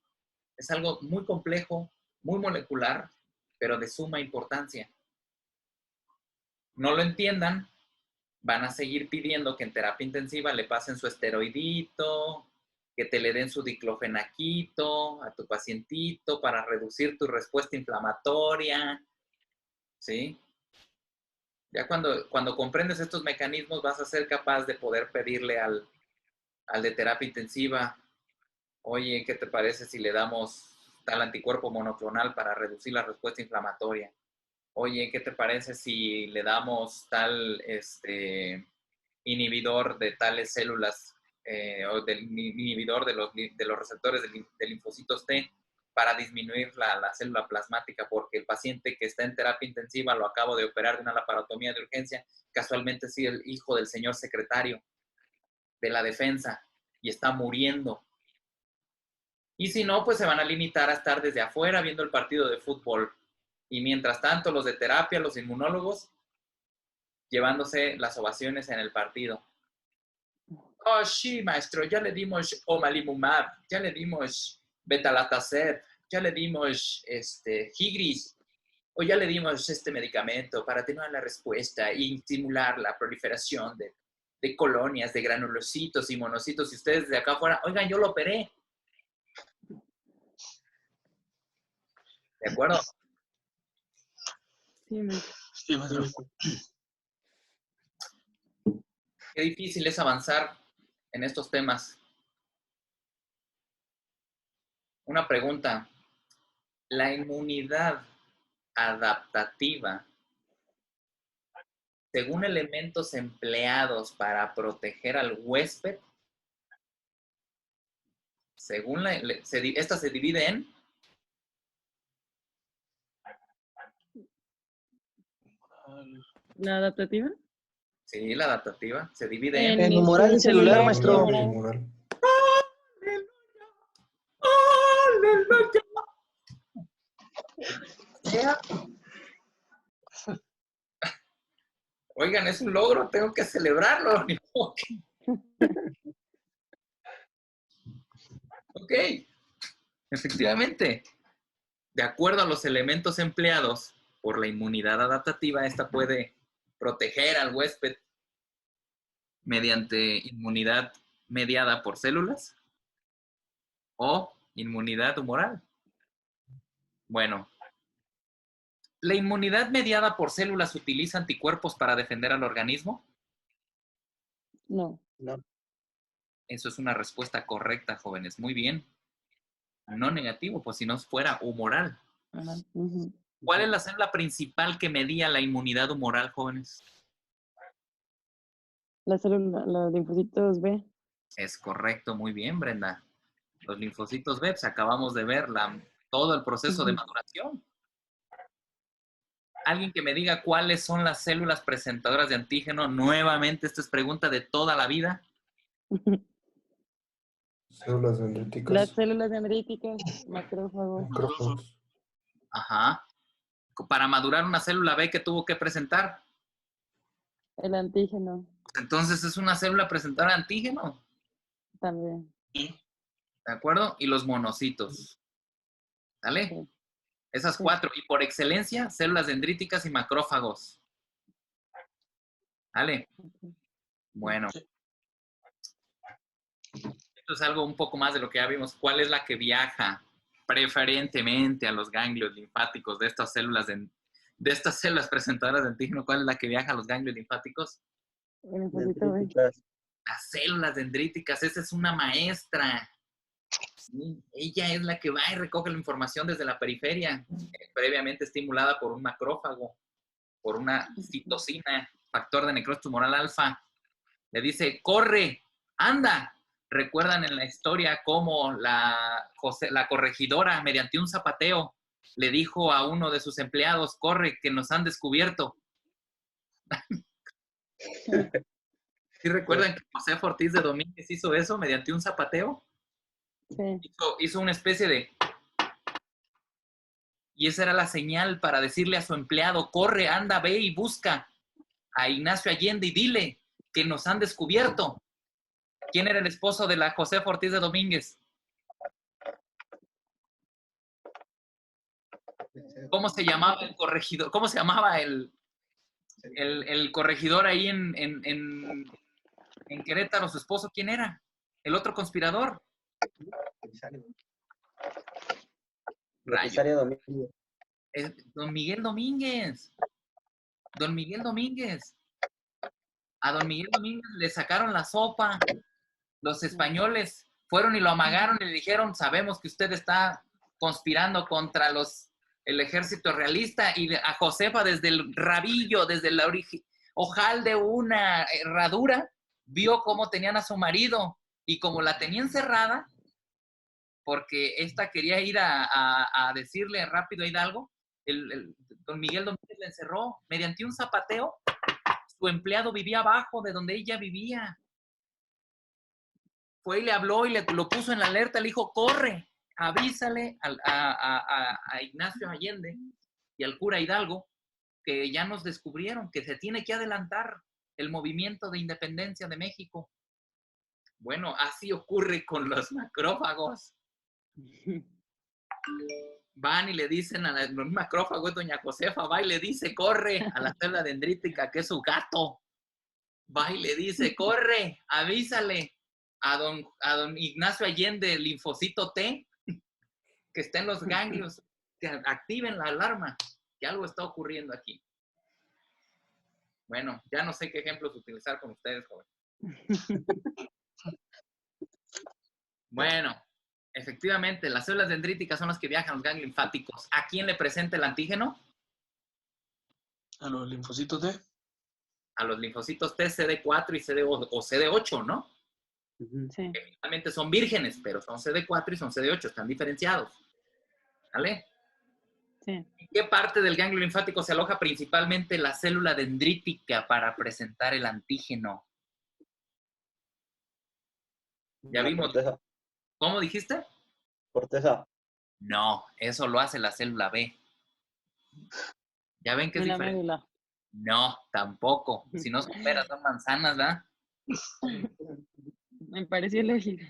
Es algo muy complejo, muy molecular, pero de suma importancia. No lo entiendan, van a seguir pidiendo que en terapia intensiva le pasen su esteroidito, que te le den su diclofenaquito a tu pacientito para reducir tu respuesta inflamatoria, ¿sí? Ya cuando comprendes estos mecanismos vas a ser capaz de poder pedirle al de terapia intensiva, oye, ¿qué te parece si le damos tal anticuerpo monoclonal para reducir la respuesta inflamatoria? Oye, ¿qué te parece si le damos tal inhibidor de tales células o del inhibidor de los receptores de linfocitos T para disminuir la célula plasmática, porque el paciente que está en terapia intensiva, lo acabo de operar de una laparotomía de urgencia, casualmente sí, el hijo del señor secretario de la defensa, y está muriendo. Y si no, pues se van a limitar a estar desde afuera viendo el partido de fútbol. Y mientras tanto, los de terapia, los inmunólogos, llevándose las ovaciones en el partido. Oh, sí, maestro, ya le dimos omalimumab, ya le dimos betalatacet, ya le dimos Higris, o ya le dimos este medicamento para atenuar la respuesta y estimular la proliferación de colonias, de granulocitos y monocitos. Y ustedes de acá afuera, oigan, yo lo operé. ¿De acuerdo? Sí, maestro. Sí, maestro. Qué difícil es avanzar en estos temas. Una pregunta. La inmunidad adaptativa, según elementos empleados para proteger al huésped, según esta se divide en... ¿La adaptativa? Sí, la adaptativa se divide en... En humoral y celular, maestro. Celular y humoral. ¡Aleluya! Oigan, es un logro, tengo que celebrarlo. Ok, efectivamente, de acuerdo a los elementos empleados por la inmunidad adaptativa, esta puede proteger al huésped mediante inmunidad mediada por células o inmunidad humoral. Bueno, ¿la inmunidad mediada por células utiliza anticuerpos para defender al organismo? No. Eso es una respuesta correcta, jóvenes. Muy bien. No negativo, pues si no fuera humoral. Ajá. Ujú. ¿Cuál es la célula principal que medía la inmunidad humoral, jóvenes? La célula, los linfocitos B. Es correcto, muy bien, Brenda. Los linfocitos B, acabamos de ver todo el proceso de maduración. Alguien que me diga cuáles son las células presentadoras de antígeno. Nuevamente, esta es pregunta de toda la vida. Células dendríticas. Las células dendríticas, macrófagos. Macrófagos. Ajá. Para madurar una célula B, ¿qué tuvo que presentar? El antígeno Entonces es una célula presentadora de antígeno. también. ¿De acuerdo? Y los monocitos. ¿Sale? Sí. Esas Sí. 4. Y por excelencia, células dendríticas y macrófagos. ¿Sale? Bueno. Esto es algo un poco más de lo que ya vimos. ¿Cuál es la que viaja preferentemente a los ganglios linfáticos de estas células estas células presentadoras de antígeno? ¿Cuál es la que viaja a los ganglios linfáticos? El linfocito B. Las células dendríticas. Esa es una maestra. Sí, ella es la que va y recoge la información desde la periferia, previamente estimulada por un macrófago, por una citosina, factor de necrosis tumoral alfa. Le dice, corre, anda. ¿Recuerdan en la historia cómo la corregidora, mediante un zapateo, le dijo a uno de sus empleados, corre, que nos han descubierto? ¿Sí recuerdan que José Ortiz de Domínguez hizo eso mediante un zapateo? Sí. Hizo una especie de... Y esa era la señal para decirle a su empleado, corre, anda, ve y busca a Ignacio Allende y dile que nos han descubierto. ¿Quién era el esposo de la José Ortiz de Domínguez? ¿Cómo se llamaba el corregidor? ¿Cómo se llamaba el corregidor ahí en Querétaro? ¿Su esposo quién era? ¿El otro conspirador? Belisario Domínguez. Don Miguel Domínguez. Don Miguel Domínguez. A don Miguel Domínguez le sacaron la sopa. Los españoles fueron y lo amagaron y le dijeron, sabemos que usted está conspirando contra el ejército realista, y a Josefa desde el rabillo, desde el ojal de una herradura, vio cómo tenían a su marido y como la tenía encerrada, porque esta quería ir a decirle rápido a Hidalgo, don Miguel Domínguez la encerró mediante un zapateo. Su empleado vivía abajo de donde ella vivía. Fue y le habló y lo puso en la alerta, le dijo, corre, avísale a Ignacio Allende y al cura Hidalgo que ya nos descubrieron, que se tiene que adelantar el movimiento de independencia de México. Bueno, así ocurre con los macrófagos. Van y le dicen a los macrófagos, doña Josefa, va y le dice, corre a la célula dendrítica, que es su gato. Va y le dice, corre, avísale a don Ignacio Allende, el linfocito T, que está en los ganglios, que activen la alarma, que algo está ocurriendo aquí. Bueno, ya no sé qué ejemplos utilizar con ustedes, joven. Bueno, efectivamente, las células dendríticas son las que viajan a los ganglios linfáticos. ¿A quién le presenta el antígeno? A los linfocitos T. A los linfocitos T, CD4 y CD8, ¿no? Sí. Efectivamente son vírgenes, pero son CD4 y son CD8, están diferenciados. ¿Vale? Sí. ¿En qué parte del ganglio linfático se aloja principalmente la célula dendrítica para presentar el antígeno? Ya La vimos. corteza. ¿Cómo dijiste? Corteza. No, eso lo hace la célula B. ¿Ya ven que es En la diferente? médula. No, tampoco. Si no son peras, son manzanas, ¿verdad? Me pareció lógico.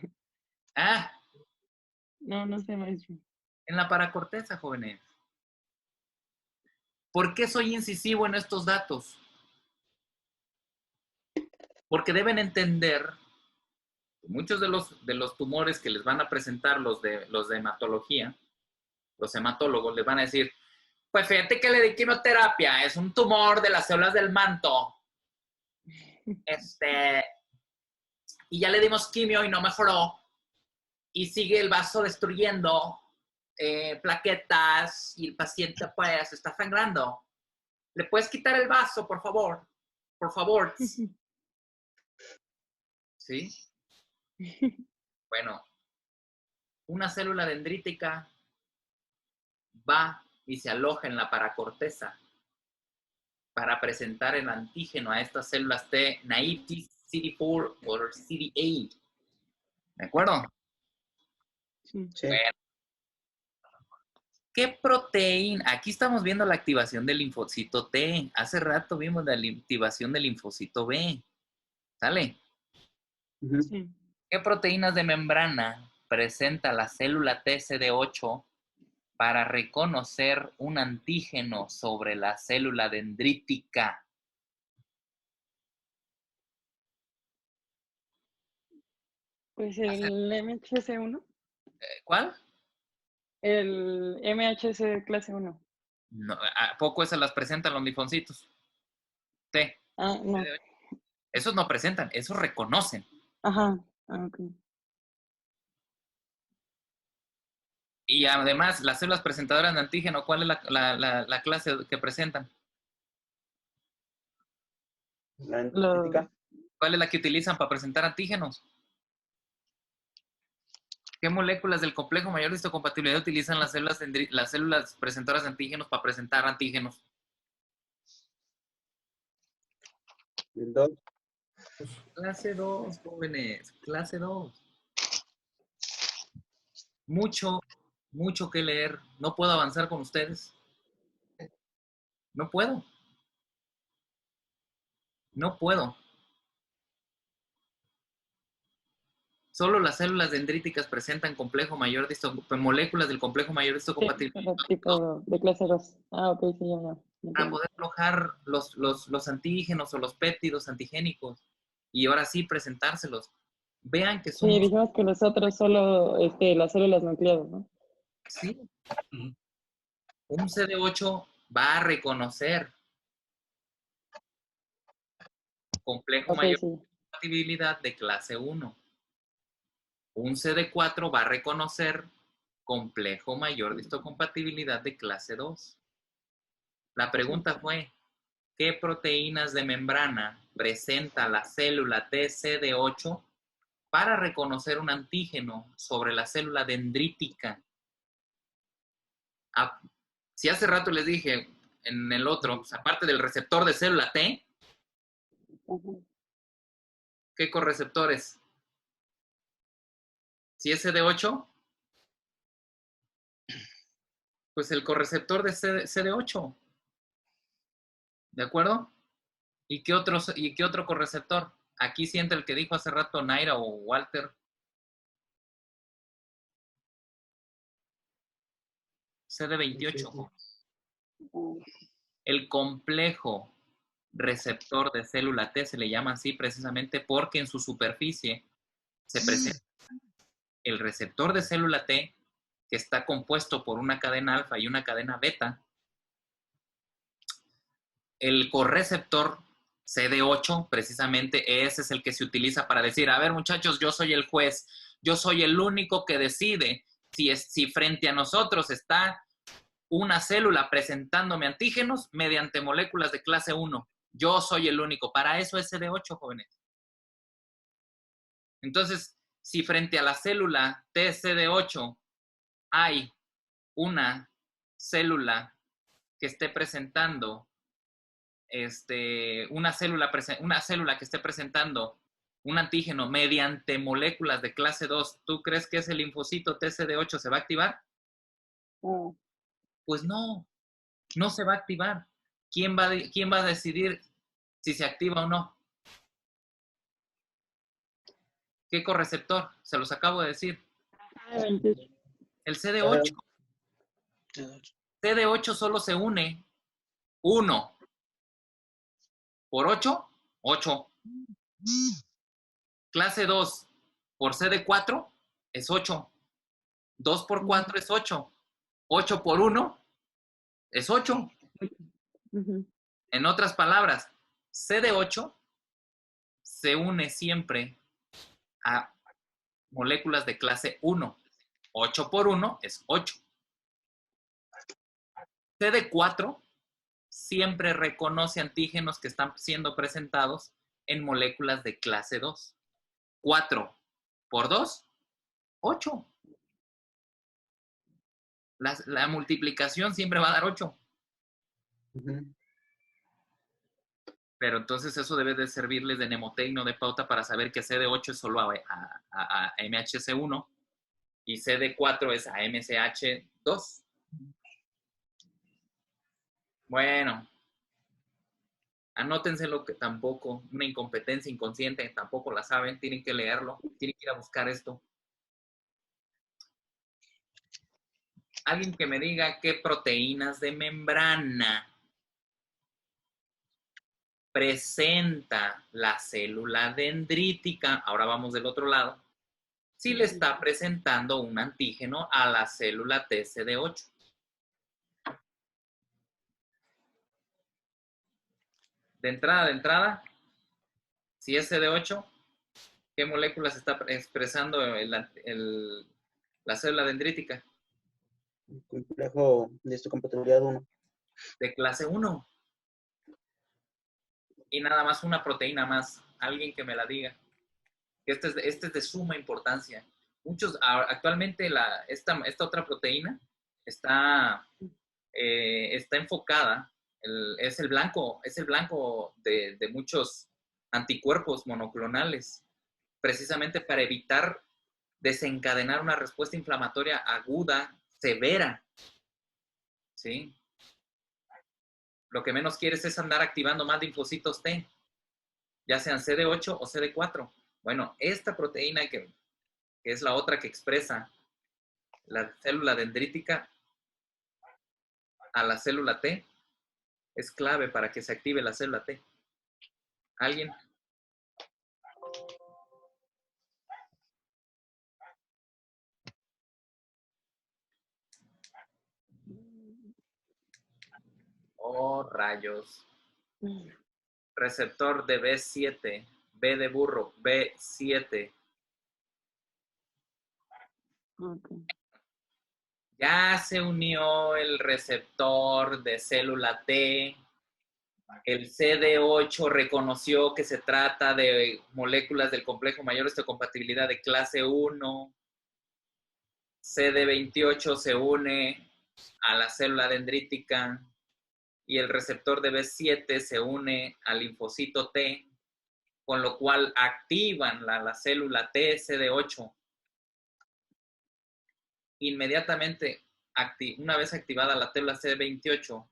Ah, No sé, maestro. en la paracorteza, jóvenes. ¿Por qué soy incisivo en estos datos? Porque deben entender que muchos de los tumores que les van a presentar los de hematología, los hematólogos les van a decir, pues fíjate que le di quimioterapia, es un tumor de las células del manto. Y ya le dimos quimio y no mejoró. Y sigue el vaso destruyendo plaquetas y el paciente pues está sangrando. ¿Le puedes quitar el vaso, por favor? Por favor. ¿Sí? Bueno, una célula dendrítica va y se aloja en la paracorteza para presentar el antígeno a estas células T, naive CD4 o CD8. ¿De acuerdo? Sí. Sí. Bueno. ¿Qué proteína? Aquí estamos viendo la activación del linfocito T. Hace rato vimos la activación del linfocito B. ¿Sale? Sí. ¿Qué proteínas de membrana presenta la célula TCD8 para reconocer un antígeno sobre la célula dendrítica? Pues el MHC1. ¿Cuál? El MHC clase 1. No, ¿a poco esas las presentan los linfocitos? T. Ah, no. Esos no presentan, esos reconocen. Ajá. Ah, ok. Y además, las células presentadoras de antígeno, ¿cuál es la clase que presentan? La dendrítica. ¿Cuál es la que utilizan para presentar antígenos? ¿Qué moléculas del complejo mayor de histocompatibilidad utilizan las células presentadoras de antígenos para presentar antígenos? El 2. Clase 2, jóvenes, clase 2. Mucho que leer. No puedo avanzar con ustedes. No puedo. Solo las células dendríticas presentan complejo mayor de moléculas del complejo mayor de histocompatibilidad. Sí, tipo de clase 2. Ah, ok, sí, ya. Para poder alojar los antígenos o los péptidos antigénicos y ahora sí presentárselos. Vean que Sí, somos... dijimos que los otros solo las células nucleadas, ¿no? Sí. Un CD8 va a reconocer complejo Ok, mayor sí. de compatibilidad de clase 1. Un CD4 va a reconocer complejo mayor de histocompatibilidad de clase 2. La pregunta fue, ¿qué proteínas de membrana presenta la célula TCD8 para reconocer un antígeno sobre la célula dendrítica? Ah, si hace rato les dije en el otro, pues, aparte del receptor de célula T, ¿qué correceptores? Si es CD8, pues el correceptor de CD8. ¿De acuerdo? ¿Y qué otro correceptor? Aquí siente el que dijo hace rato Naira o Walter. CD28. El complejo receptor de célula T se le llama así precisamente porque en su superficie se presenta el receptor de célula T, que está compuesto por una cadena alfa y una cadena beta. El correceptor CD8, precisamente ese es el que se utiliza para decir, a ver muchachos, yo soy el juez, yo soy el único que decide si frente a nosotros está una célula presentándome antígenos mediante moléculas de clase 1. Yo soy el único. Para eso es CD8, jóvenes. Entonces, si frente a la célula TCD8 hay una célula que esté presentando, una célula que esté presentando un antígeno mediante moléculas de clase 2, ¿tú crees que ese linfocito TCD8 se va a activar? Pues no se va a activar. ¿Quién va a decidir si se activa o no? ¿Qué correceptor? Se los acabo de decir. El CD8. CD8 solo se une 1 por 8, 8. Clase 2 por CD4 es 8. 2 por 4 es 8. 8 por 1 es 8. En otras palabras, CD8 se une siempre a moléculas de clase 1. 8 por 1 es 8. CD4 siempre reconoce antígenos que están siendo presentados en moléculas de clase 2. 4 por 2, 8. La multiplicación siempre va a dar 8. Pero entonces eso debe de servirles de mnemotecno de pauta para saber que CD8 es solo a MHC1 y CD4 es a MCH2. Bueno, anótenselo que tampoco, una incompetencia inconsciente, tampoco la saben, tienen que leerlo, tienen que ir a buscar esto. Alguien que me diga qué proteínas de membrana presenta la célula dendrítica, ahora vamos del otro lado, si le está presentando un antígeno a la célula TCD8. De entrada, si es CD8, ¿qué moléculas está expresando la célula dendrítica? Complejo de histocompatibilidad 1. De clase 1. Y nada más una proteína más. Alguien que me la diga. Este es de suma importancia. Actualmente esta otra proteína está enfocada, es el blanco de muchos anticuerpos monoclonales, precisamente para evitar desencadenar una respuesta inflamatoria aguda, severa. ¿Sí? Lo que menos quieres es andar activando más linfocitos T, ya sean CD8 o CD4. Bueno, esta proteína que es la otra que expresa la célula dendrítica a la célula T, es clave para que se active la célula T. ¿Alguien? Oh, rayos. Receptor de B7, B de burro, B7. Ya se unió el receptor de célula T El CD8 reconoció que se trata de moléculas del complejo mayor de histocompatibilidad de clase 1. CD28 se une a la célula dendrítica y el receptor de B7 se une al linfocito T, con lo cual activan la célula T CD8. Inmediatamente, una vez activada la célula CD28,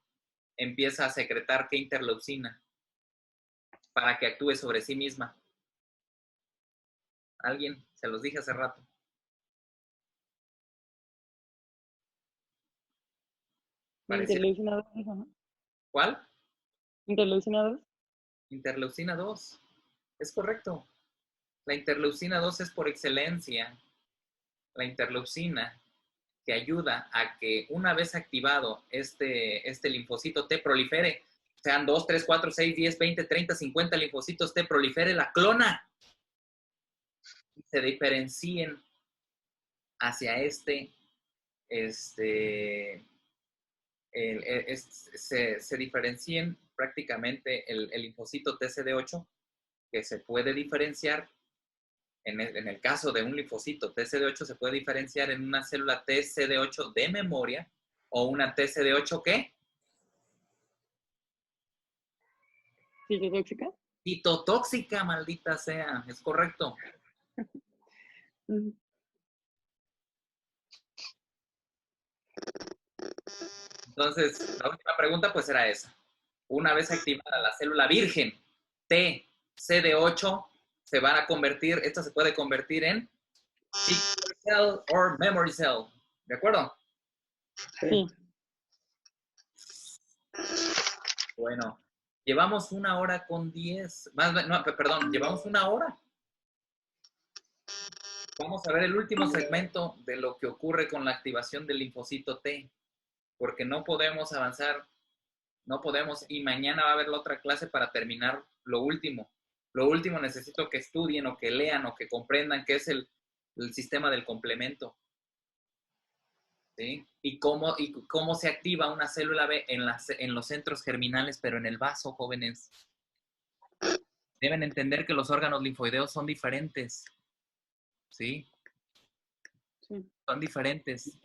empieza a secretar ¿qué interleucina? Para que actúe sobre sí misma. ¿Alguien? Se los dije hace rato. Interleucina 2, dijo, ¿no? ¿Cuál? Interleucina 2. Interleucina 2. Es correcto. La interleucina 2 es por excelencia la interleucina que ayuda a que una vez activado este linfocito T prolifere, sean 2, 3, 4, 6, 10, 20, 30, 50 linfocitos T, prolifere la clona y se diferencien hacia se diferencien prácticamente el linfocito TCD8, que se puede diferenciar, en el caso de un linfocito TCD8, se puede diferenciar en una célula TCD8 de memoria o una TCD8 ¿qué? ¿Citotóxica? Citotóxica, maldita sea, es correcto. Entonces, la última pregunta pues era esa. Una vez activada la célula virgen TCD8, se van a convertir, esta se puede convertir en cell or memory cell. ¿De acuerdo? Sí. Bueno, llevamos 1:10. Llevamos 1 hora. Vamos a ver el último segmento de lo que ocurre con la activación del linfocito T, porque no podemos avanzar, no podemos, y mañana va a haber la otra clase para terminar lo último. Lo último necesito que estudien o que lean o que comprendan qué es el sistema del complemento. ¿Sí? Y cómo se activa una célula B en los centros germinales, pero en el vaso, jóvenes. Deben entender que los órganos linfoideos son diferentes. ¿Sí? Sí. Son diferentes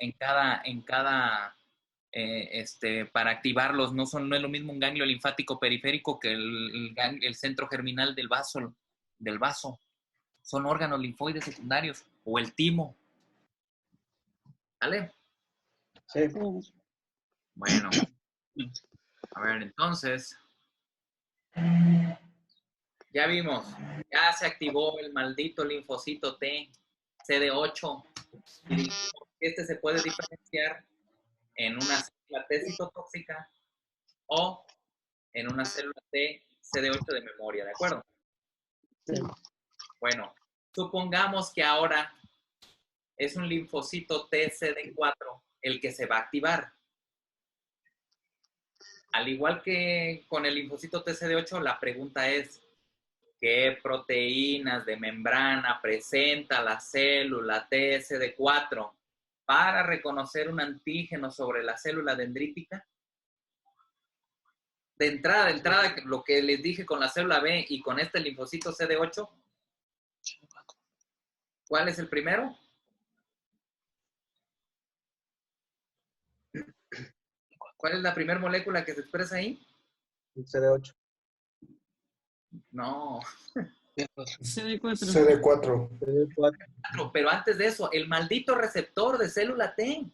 para activarlos. No es lo mismo un ganglio linfático periférico que el centro germinal del vaso. Son órganos linfoides secundarios o el timo. ¿Vale? Sí. Bueno. A ver, entonces. Ya vimos. Ya se activó el maldito linfocito T, CD8. Y este se puede diferenciar en una célula T citotóxica o en una célula T CD8 de memoria, ¿de acuerdo? Sí. Bueno, supongamos que ahora es un linfocito TCD4 el que se va a activar. Al igual que con el linfocito TCD8, la pregunta es, ¿qué proteínas de membrana presenta la célula TCD4 para reconocer un antígeno sobre la célula dendrítica? De entrada, lo que les dije con la célula B y con este linfocito CD8, ¿cuál es el primero? ¿Cuál es la primera molécula que se expresa ahí? CD8. No. CD4. CD4. Pero antes de eso, el maldito receptor de célula T.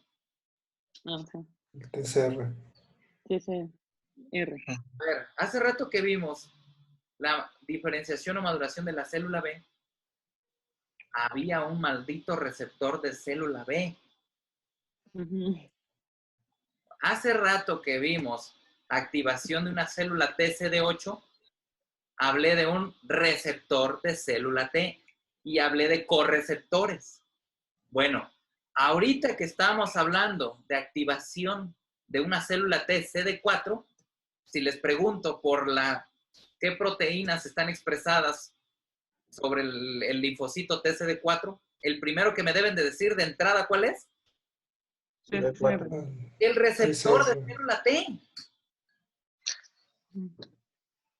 Ajá. TCR. TCR. A ver, hace rato que vimos la diferenciación o maduración de la célula B, había un maldito receptor de célula B. Hace rato que vimos activación de una célula TCD8, hablé de un receptor de célula T y hablé de correceptores. Bueno, ahorita que estamos hablando de activación de una célula TCD4, si les pregunto por qué proteínas están expresadas sobre el linfocito TCD4, el primero que me deben de decir de entrada, ¿cuál es? CD4. El receptor de TCR. célula T.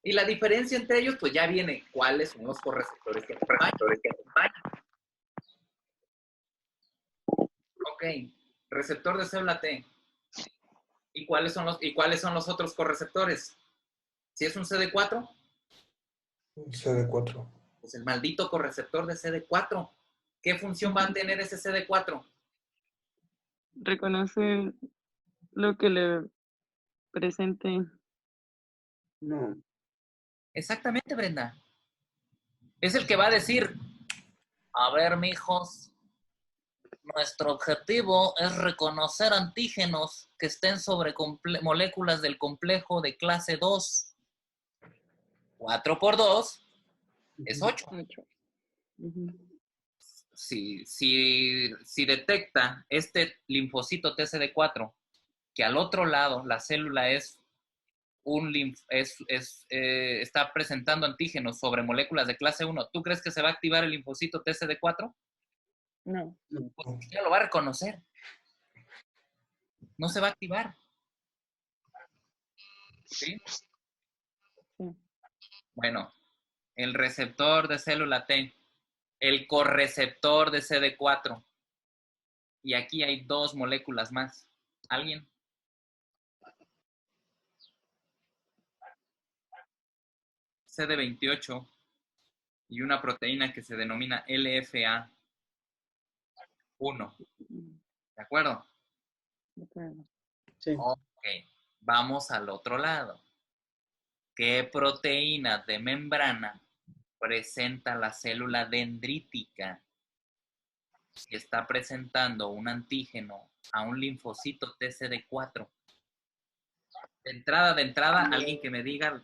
Y la diferencia entre ellos, pues ya viene cuáles son los correceptores que acompañan. Ok, receptor de célula T. ¿Y cuáles son los otros correceptores? Si es un CD4, CD4. pues el maldito correceptor de CD4. ¿Qué función va a tener ese CD4? Reconoce lo que le presente. No. Exactamente, Brenda. Es el que va a decir, a ver, mijos, nuestro objetivo es reconocer antígenos que estén sobre moléculas del complejo de clase 2. 4 por 2 es 8. 8. Ujú. Si detecta este linfocito TCD4 que al otro lado la célula es está presentando antígenos sobre moléculas de clase 1, ¿tú crees que se va a activar el linfocito TCD4? No. Pues ya lo va a reconocer. No se va a activar. ¿Sí? Sí. Bueno, el receptor de célula T, el correceptor de CD4. Y aquí hay 2 moléculas más. ¿Alguien? CD28 y una proteína que se denomina LFA1. ¿De acuerdo? Sí. Ok, vamos al otro lado. ¿Qué proteína de membrana presenta la célula dendrítica? Si está presentando un antígeno a un linfocito TCD4. De entrada, alguien que me diga.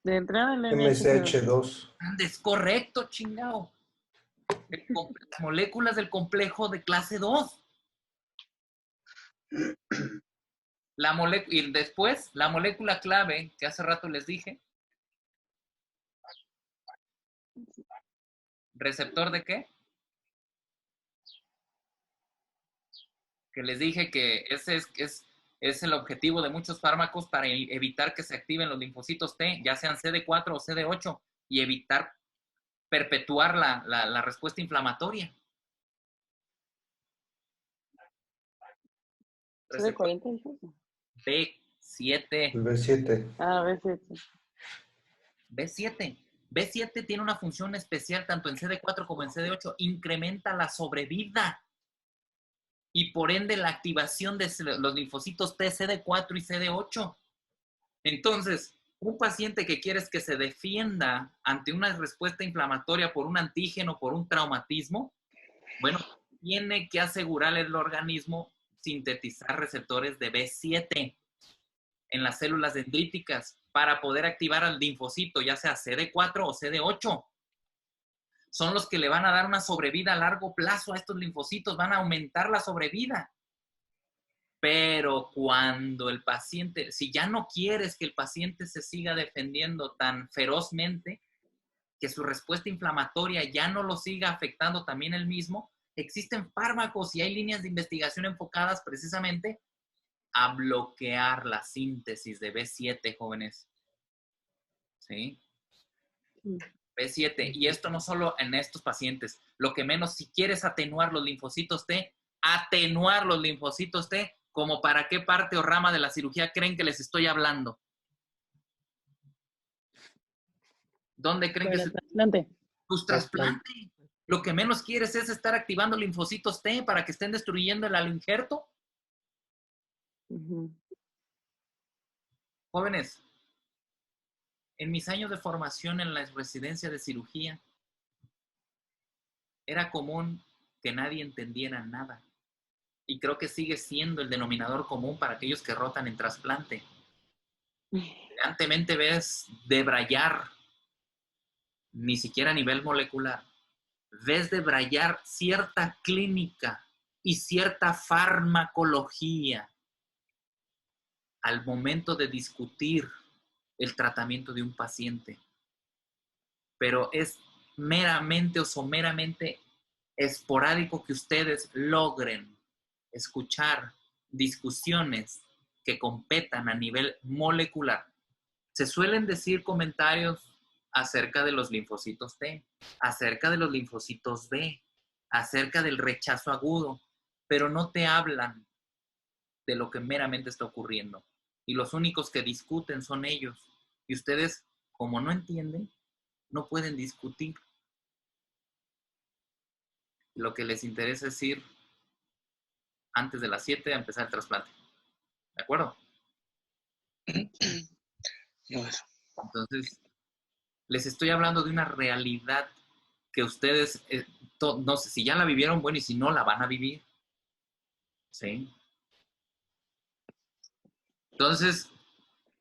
De entrada, el MSH2. Es correcto, chingado. Las moléculas del complejo de clase 2. Y después, la molécula clave que hace rato les dije. ¿Receptor de qué? Que les dije que ese es el objetivo de muchos fármacos para evitar que se activen los linfocitos T, ya sean CD4 o CD8, y evitar perpetuar la respuesta inflamatoria. CD40, B7. B7. Ah, a veces. B7. B7 tiene una función especial tanto en CD4 como en CD8. Incrementa la sobrevida y por ende la activación de los linfocitos T, CD4 y CD8. Entonces, un paciente que quieres que se defienda ante una respuesta inflamatoria por un antígeno, por un traumatismo, bueno, tiene que asegurarle al organismo sintetizar receptores de B7 en las células dendríticas para poder activar al linfocito, ya sea CD4 o CD8. Son los que le van a dar una sobrevida a largo plazo a estos linfocitos, van a aumentar la sobrevida. Pero cuando el paciente, si ya no quieres que el paciente se siga defendiendo tan ferozmente, que su respuesta inflamatoria ya no lo siga afectando también él mismo, existen fármacos y hay líneas de investigación enfocadas precisamente a bloquear la síntesis de B7, jóvenes. ¿Sí? B7. Y esto no solo en estos pacientes. Lo que menos, si quieres atenuar los linfocitos T, atenuar los linfocitos T, ¿como para qué parte o rama de la cirugía creen que les estoy hablando? ¿Dónde creen que se... trasplante? Pues trasplante. Lo que menos quieres es estar activando linfocitos T para que estén destruyendo el aloinjerto. Jóvenes, en mis años de formación en la residencia de cirugía, era común que nadie entendiera nada. Y creo que sigue siendo el denominador común para aquellos que rotan en trasplante. Elegantemente ves debrayar, ni siquiera a nivel molecular, ves debrayar cierta clínica y cierta farmacología al momento de discutir el tratamiento de un paciente. Pero es meramente o someramente esporádico que ustedes logren escuchar discusiones que competan a nivel molecular. Se suelen decir comentarios acerca de los linfocitos T, acerca de los linfocitos B, acerca del rechazo agudo, pero no te hablan de lo que meramente está ocurriendo. Y los únicos que discuten son ellos. Y ustedes, como no entienden, no pueden discutir. Lo que les interesa es ir antes de las 7 a empezar el trasplante. ¿De acuerdo? No, eso. Entonces, les estoy hablando de una realidad que ustedes, no sé, si ya la vivieron, bueno, y si no, la van a vivir. ¿Sí? Entonces,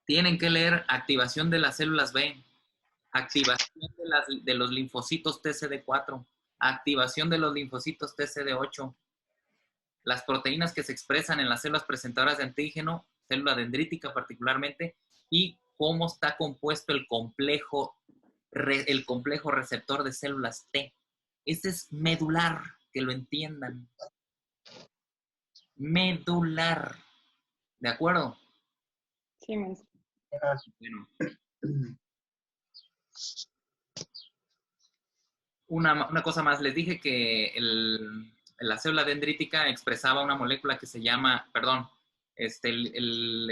tienen que leer activación de las células B, activación de los linfocitos TCD4, activación de los linfocitos TCD8, las proteínas que se expresan en las células presentadoras de antígeno, célula dendrítica particularmente, y cómo está compuesto el complejo receptor de células T. Ese es medular, que lo entiendan. Medular. ¿De acuerdo? Sí, maestro. Bueno. Una cosa más, les dije que la célula dendrítica expresaba una molécula que se llama, perdón, el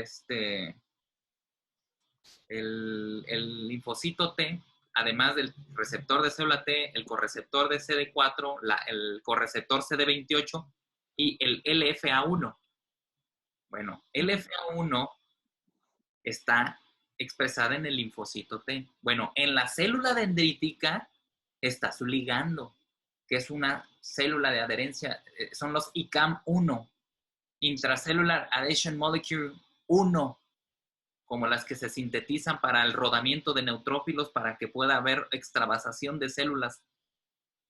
linfocito T, además del receptor de célula T, el correceptor de CD4, el correceptor CD28 y el LFA1. Bueno, LFA1 está expresada en el linfocito T. Bueno, en la célula dendrítica está su ligando, que es una célula de adherencia, son los ICAM-1, Intracellular Adhesion Molecule 1, como las que se sintetizan para el rodamiento de neutrófilos para que pueda haber extravasación de células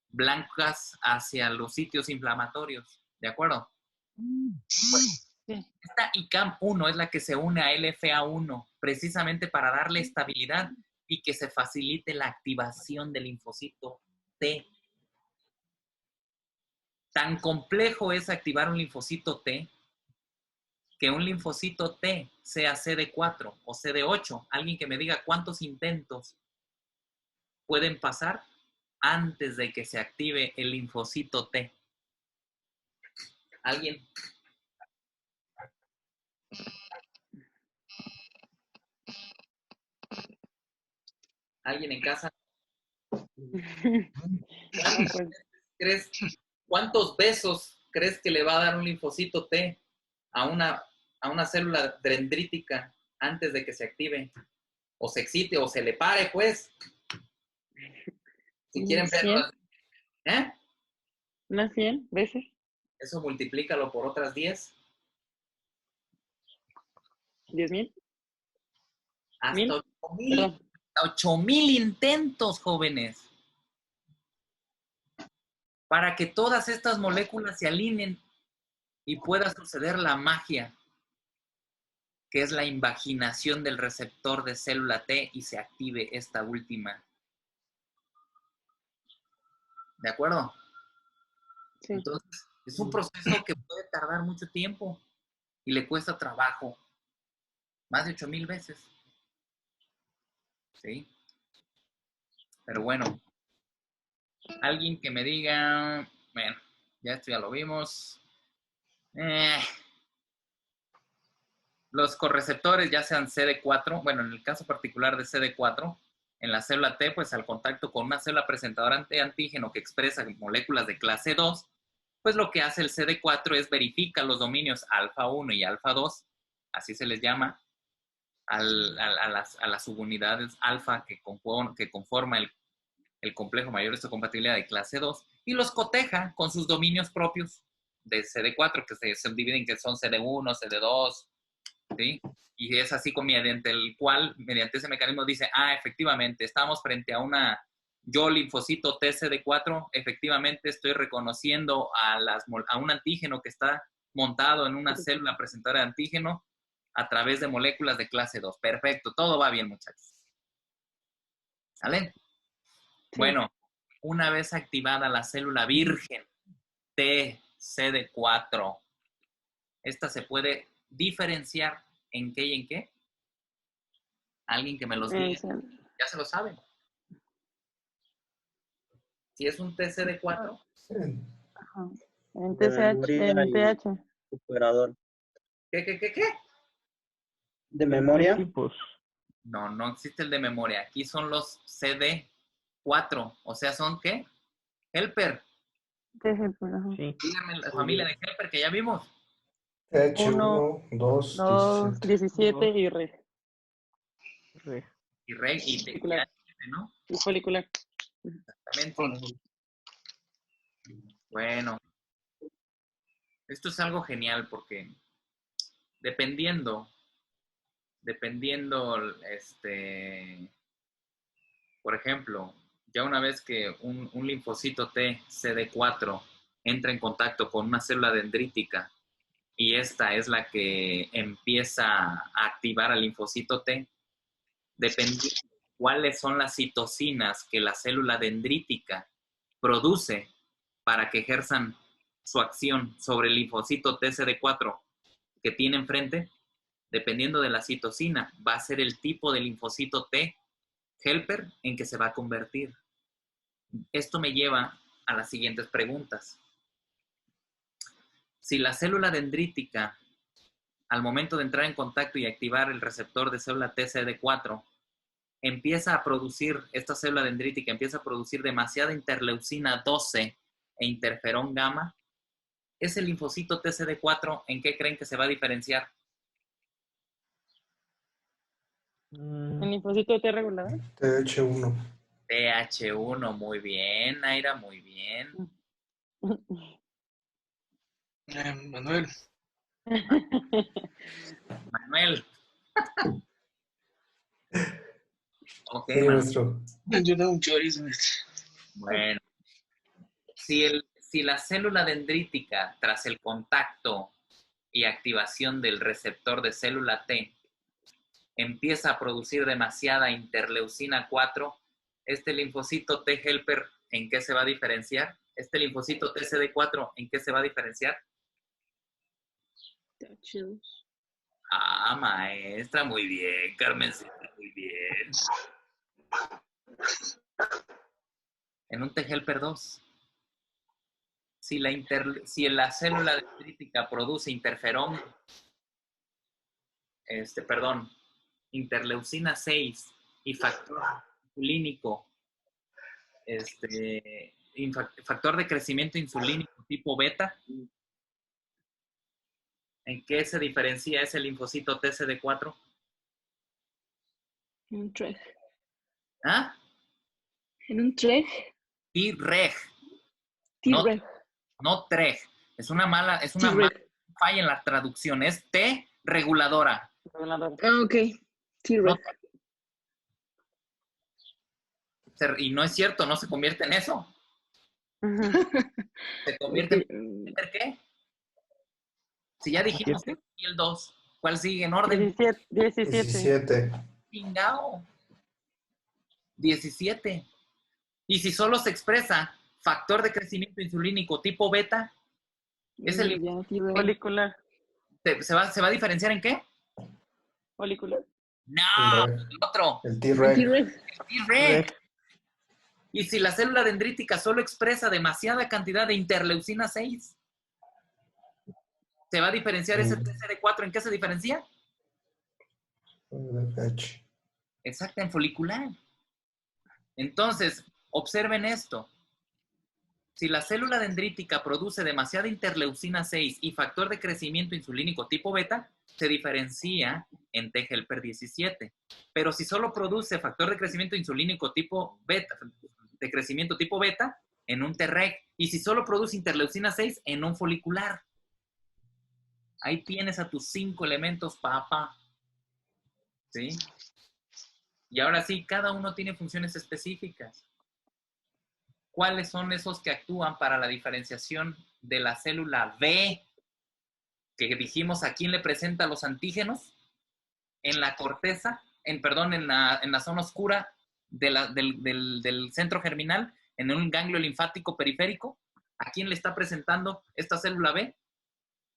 blancas hacia los sitios inflamatorios. ¿De acuerdo? Pues, esta ICAM-1 es la que se une a LFA1 precisamente para darle estabilidad y que se facilite la activación del linfocito T. Tan complejo es activar un linfocito T que un linfocito T sea CD4 o CD8. Alguien que me diga cuántos intentos pueden pasar antes de que se active el linfocito T. ¿Alguien? ¿Alguien en casa? ¿Crees, cuántos besos crees que le va a dar un linfocito T a una célula dendrítica antes de que se active? O se excite, o se le pare, pues. Si quieren verlo. ¿Eh? ¿Unas 100 veces? Eso multiplícalo por otras 10. 10,000. Hasta 8,000. Perdón. 8,000 intentos, jóvenes. Para que todas estas moléculas se alineen y pueda suceder la magia, que es la invaginación del receptor de célula T y se active esta última. ¿De acuerdo? Sí. Entonces, es un proceso que puede tardar mucho tiempo y le cuesta trabajo. Más de 8,000 veces. ¿Sí? Pero bueno. Alguien que me diga, bueno, ya esto ya lo vimos. Los correceptores, ya sean CD4, bueno, en el caso particular de CD4, en la célula T, pues al contacto con una célula presentadora de antígeno que expresa moléculas de clase 2, pues lo que hace el CD4 es verifica los dominios alfa 1 y alfa 2, así se les llama, a las subunidades alfa que conforma el complejo mayor histocompatibilidad de clase 2 y los coteja con sus dominios propios de CD4, que se subdividen que son CD1, CD2, ¿sí? Y es así mediante el cual, mediante ese mecanismo dice, efectivamente, estamos frente a yo linfocito TCD4, efectivamente estoy reconociendo a un antígeno que está montado en una célula presentadora de antígeno a través de moléculas de clase 2. Perfecto, todo va bien, muchachos. ¿Sale? Sí. Bueno, una vez activada la célula virgen TCD4, esta se puede diferenciar ¿En qué y en qué? Alguien que me los diga. Ya se lo sabe. Si es un TCD4. Ajá. En De TCH, memoria en y TH. operador. ¿Qué? De memoria. Tipos. No existe el de memoria. Aquí son los CD4. O sea, ¿son qué? Helper. Ajá. Sí. Díganme la familia de Helper que ya vimos. TH1, 2, 2, 17. 17 y red. Re. Y reg y Folicular. ¿no? Y folicular. Exactamente. Bueno. Esto es algo genial porque dependiendo, por ejemplo, ya una vez que un linfocito T CD4 entra en contacto con una célula dendrítica y esta es la que empieza a activar al linfocito T, dependiendo de cuáles son las citocinas que la célula dendrítica produce para que ejerzan su acción sobre el linfocito TCD4 que tiene enfrente, dependiendo de la citocina, va a ser el tipo de linfocito T helper en que se va a convertir. Esto me lleva a las siguientes preguntas. Si la célula dendrítica, al momento de entrar en contacto y activar el receptor de célula TCD4, empieza a producir, esta célula dendrítica empieza a producir demasiada interleucina 12 e interferón gamma, ¿ese linfocito TCD4 en qué creen que se va a diferenciar? ¿El linfocito T regulador? TH1. TH1, muy bien, Naira, muy bien. Manuel. Manuel. Ok, Sí, Manuel. maestro. Yo tengo un chorizo. Bueno, si la célula dendrítica, tras el contacto y activación del receptor de célula T, empieza a producir demasiada interleucina 4, este linfocito T helper, ¿en qué se va a diferenciar? Este linfocito TCD4, ¿en qué se va a diferenciar? Ah, maestra, muy bien, Carmencita, muy bien. En un T helper 2. Si la célula dendrítica produce interleucina 6 y factor insulínico, factor de crecimiento insulínico tipo beta, ¿en qué se diferencia ese linfocito TCD4? En un TREG. ¿Ah? En un TREG. T-reg. T-reg. No TREG. Es una mala falla en la traducción. Es T reguladora. Ah, ok. T-reg. Y no es cierto, no se convierte en eso. Se convierte en ¿qué? Si ya dijimos que el 2, ¿cuál sigue en orden? 17. Chingao. 17. Y si solo se expresa factor de crecimiento insulínico tipo beta, es el Folicular. ¿se va a diferenciar en qué? Folicular. No, el otro. El T-reg. El T-reg. Y si la célula dendrítica solo expresa demasiada cantidad de interleucina 6, ¿se va a diferenciar ese TCD4? ¿En qué se diferencia? Exacto, en folicular. Entonces, observen esto. Si la célula dendrítica produce demasiada interleucina 6 y factor de crecimiento insulínico tipo beta, se diferencia en T helper 17. Pero si solo produce factor de crecimiento insulínico tipo beta, de crecimiento tipo beta, en un T-reg. Y si solo produce interleucina 6, en un folicular. Ahí tienes a tus 5 elementos, papá. ¿Sí? Y ahora sí, cada uno tiene funciones específicas. ¿Cuáles son esos que actúan para la diferenciación de la célula B? Que dijimos a quién le presenta los antígenos. En la corteza, en la zona oscura del centro germinal, en un ganglio linfático periférico. ¿A quién le está presentando esta célula B?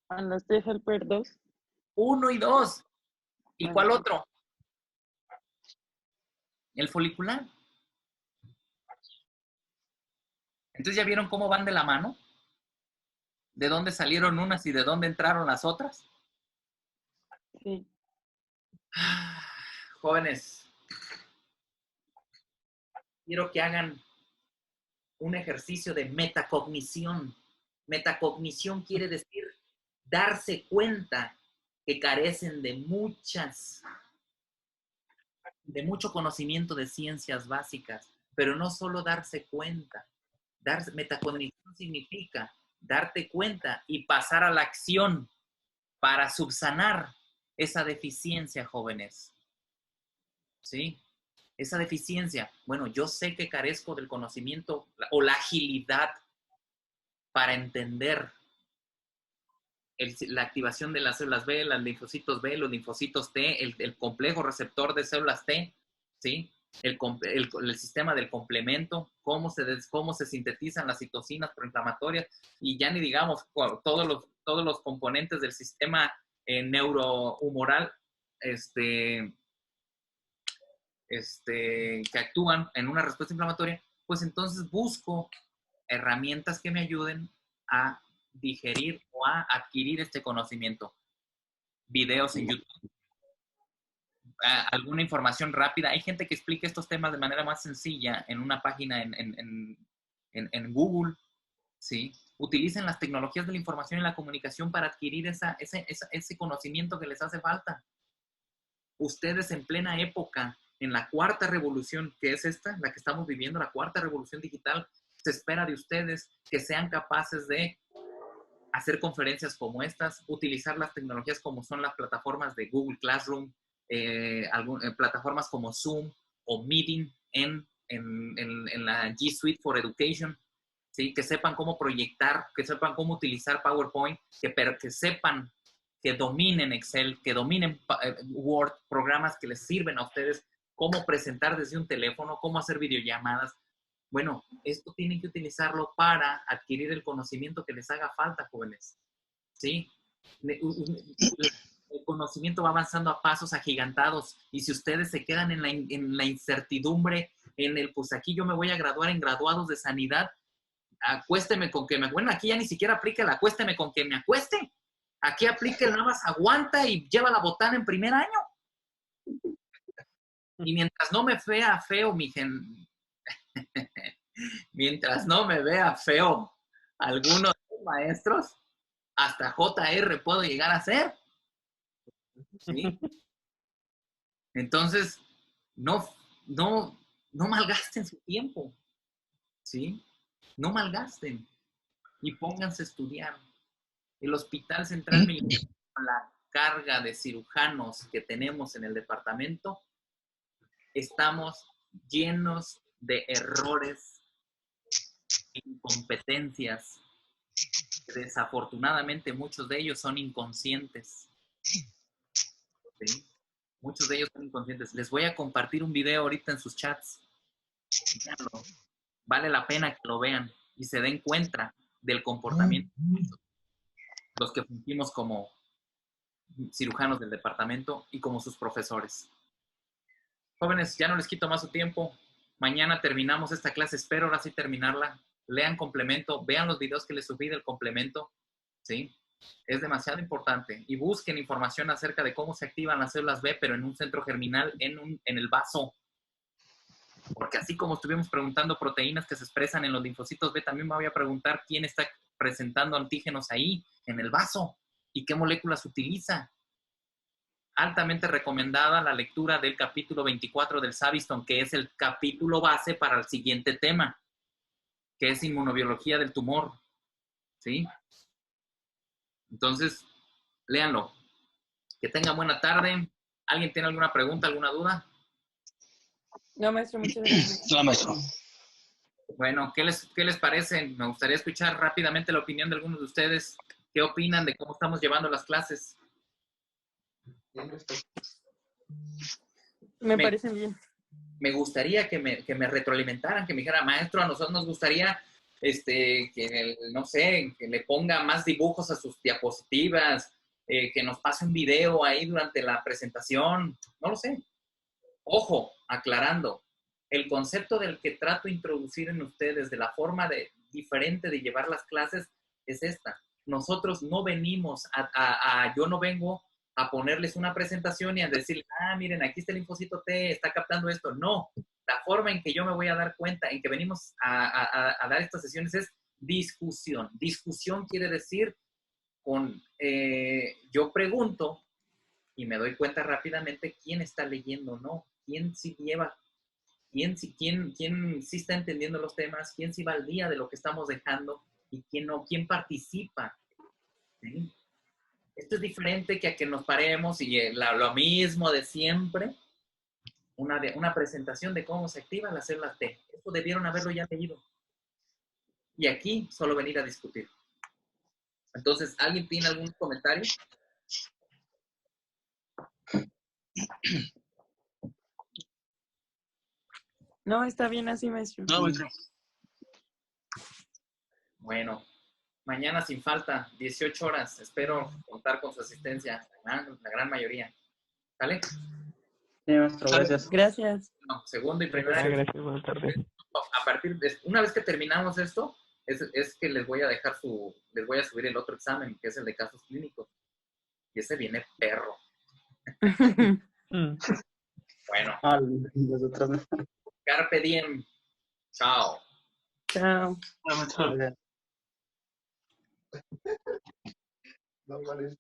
A los T helper 2. 1 y 2. ¿Y cuál otro? El folicular. Entonces, ¿ya vieron cómo van de la mano? ¿De dónde salieron unas y de dónde entraron las otras? Sí. Jóvenes, quiero que hagan un ejercicio de metacognición. Metacognición quiere decir darse cuenta que carecen de mucho conocimiento de ciencias básicas, pero no solo darse cuenta. Metacognición significa darte cuenta y pasar a la acción para subsanar esa deficiencia, jóvenes. ¿Sí? Esa deficiencia. Bueno, yo sé que carezco del conocimiento o la agilidad para entender la activación de las células B, los linfocitos B, los linfocitos T, el complejo receptor de células T, ¿sí? El sistema del complemento, cómo se sintetizan las citocinas proinflamatorias, y ya ni digamos todos los componentes del sistema neurohumoral que actúan en una respuesta inflamatoria, pues entonces busco herramientas que me ayuden a digerir o a adquirir este conocimiento. Videos en YouTube, alguna información rápida. Hay gente que explica estos temas de manera más sencilla en una página en Google, ¿sí? Utilicen las tecnologías de la información y la comunicación para adquirir ese conocimiento que les hace falta. Ustedes en plena época, en la cuarta revolución, que es esta, la que estamos viviendo, la cuarta revolución digital, se espera de ustedes que sean capaces de hacer conferencias como estas, utilizar las tecnologías como son las plataformas de Google Classroom, plataformas como Zoom o Meeting en la G Suite for Education, ¿sí? Que sepan cómo proyectar, que sepan cómo utilizar PowerPoint, que sepan, que dominen Excel, que dominen Word, programas que les sirven a ustedes, cómo presentar desde un teléfono, cómo hacer videollamadas. Bueno, esto tienen que utilizarlo para adquirir el conocimiento que les haga falta, jóvenes. ¿Sí? El conocimiento va avanzando a pasos agigantados, y si ustedes se quedan en la incertidumbre, pues aquí yo me voy a graduar en graduados de sanidad, acuésteme con que bueno, aquí ya ni siquiera aplica el acuésteme con que me acueste. Aquí aplica el nada más aguanta y lleva la botana en primer año. Y mientras no me vea feo, mientras no me vea feo alguno de los maestros, hasta JR puedo llegar a ser. ¿Sí? Entonces, no malgasten su tiempo. ¿Sí? No malgasten. Y pónganse a estudiar. El Hospital Central Militar, con la carga de cirujanos que tenemos en el departamento, estamos llenos de errores, incompetencias. Desafortunadamente, muchos de ellos son inconscientes. ¿Sí? Muchos de ellos son inconscientes. Les voy a compartir un video ahorita en sus chats. Véanlo. Vale la pena que lo vean y se den cuenta del comportamiento de los que fungimos como cirujanos del departamento y como sus profesores. Jóvenes, ya no les quito más su tiempo. Mañana terminamos esta clase. Espero ahora sí terminarla. Lean complemento, vean los videos que les subí del complemento. ¿Sí? Es demasiado importante. Y busquen información acerca de cómo se activan las células B, pero en un centro germinal, en el vaso. Porque así como estuvimos preguntando proteínas que se expresan en los linfocitos B, también me voy a preguntar quién está presentando antígenos ahí, en el vaso, y qué moléculas utiliza. Altamente recomendada la lectura del capítulo 24 del Savistton, que es el capítulo base para el siguiente tema, que es inmunobiología del tumor. ¿Sí? Entonces, léanlo. Que tengan buena tarde. ¿Alguien tiene alguna pregunta, alguna duda? No, maestro, muchas gracias. No, maestro. Bueno, ¿qué les parece? Me gustaría escuchar rápidamente la opinión de algunos de ustedes. ¿Qué opinan de cómo estamos llevando las clases? Me parecen bien. Me gustaría que me retroalimentaran, que me dijera, maestro, a nosotros nos gustaría no sé, que le ponga más dibujos a sus diapositivas, que nos pase un video ahí durante la presentación, no lo sé. Ojo, aclarando, el concepto del que trato de introducir en ustedes, de la forma diferente de llevar las clases, es esta. Nosotros no venimos yo no vengo a ponerles una presentación y a decirles, miren, aquí está el Infocito T, está captando esto. No, la forma en que yo me voy a dar cuenta, en que venimos a dar estas sesiones es discusión. Discusión quiere decir yo pregunto y me doy cuenta rápidamente quién está leyendo, ¿no? Quién sí lleva, quién sí está entendiendo los temas, quién sí va al día de lo que estamos dejando y quién no, quién participa. ¿Sí? Esto es diferente que a que nos paremos y lo mismo de siempre, una presentación de cómo se activan las células T. Esto debieron haberlo ya leído. Y aquí solo venir a discutir. Entonces, ¿alguien tiene algún comentario? No, está bien así, maestro. No, maestro. Bueno, mañana sin falta, 18 horas. Espero contar con su asistencia, la gran mayoría. ¿Sale? Sí, maestro, gracias. Gracias. No, segundo y primera. Gracias, buenas tardes. A partir de una vez que terminamos esto, es que les voy a dejar les voy a subir el otro examen, que es el de casos clínicos. Y ese viene perro. Bueno. Los otros no. Carpe diem. Chao. Chao. No, vale.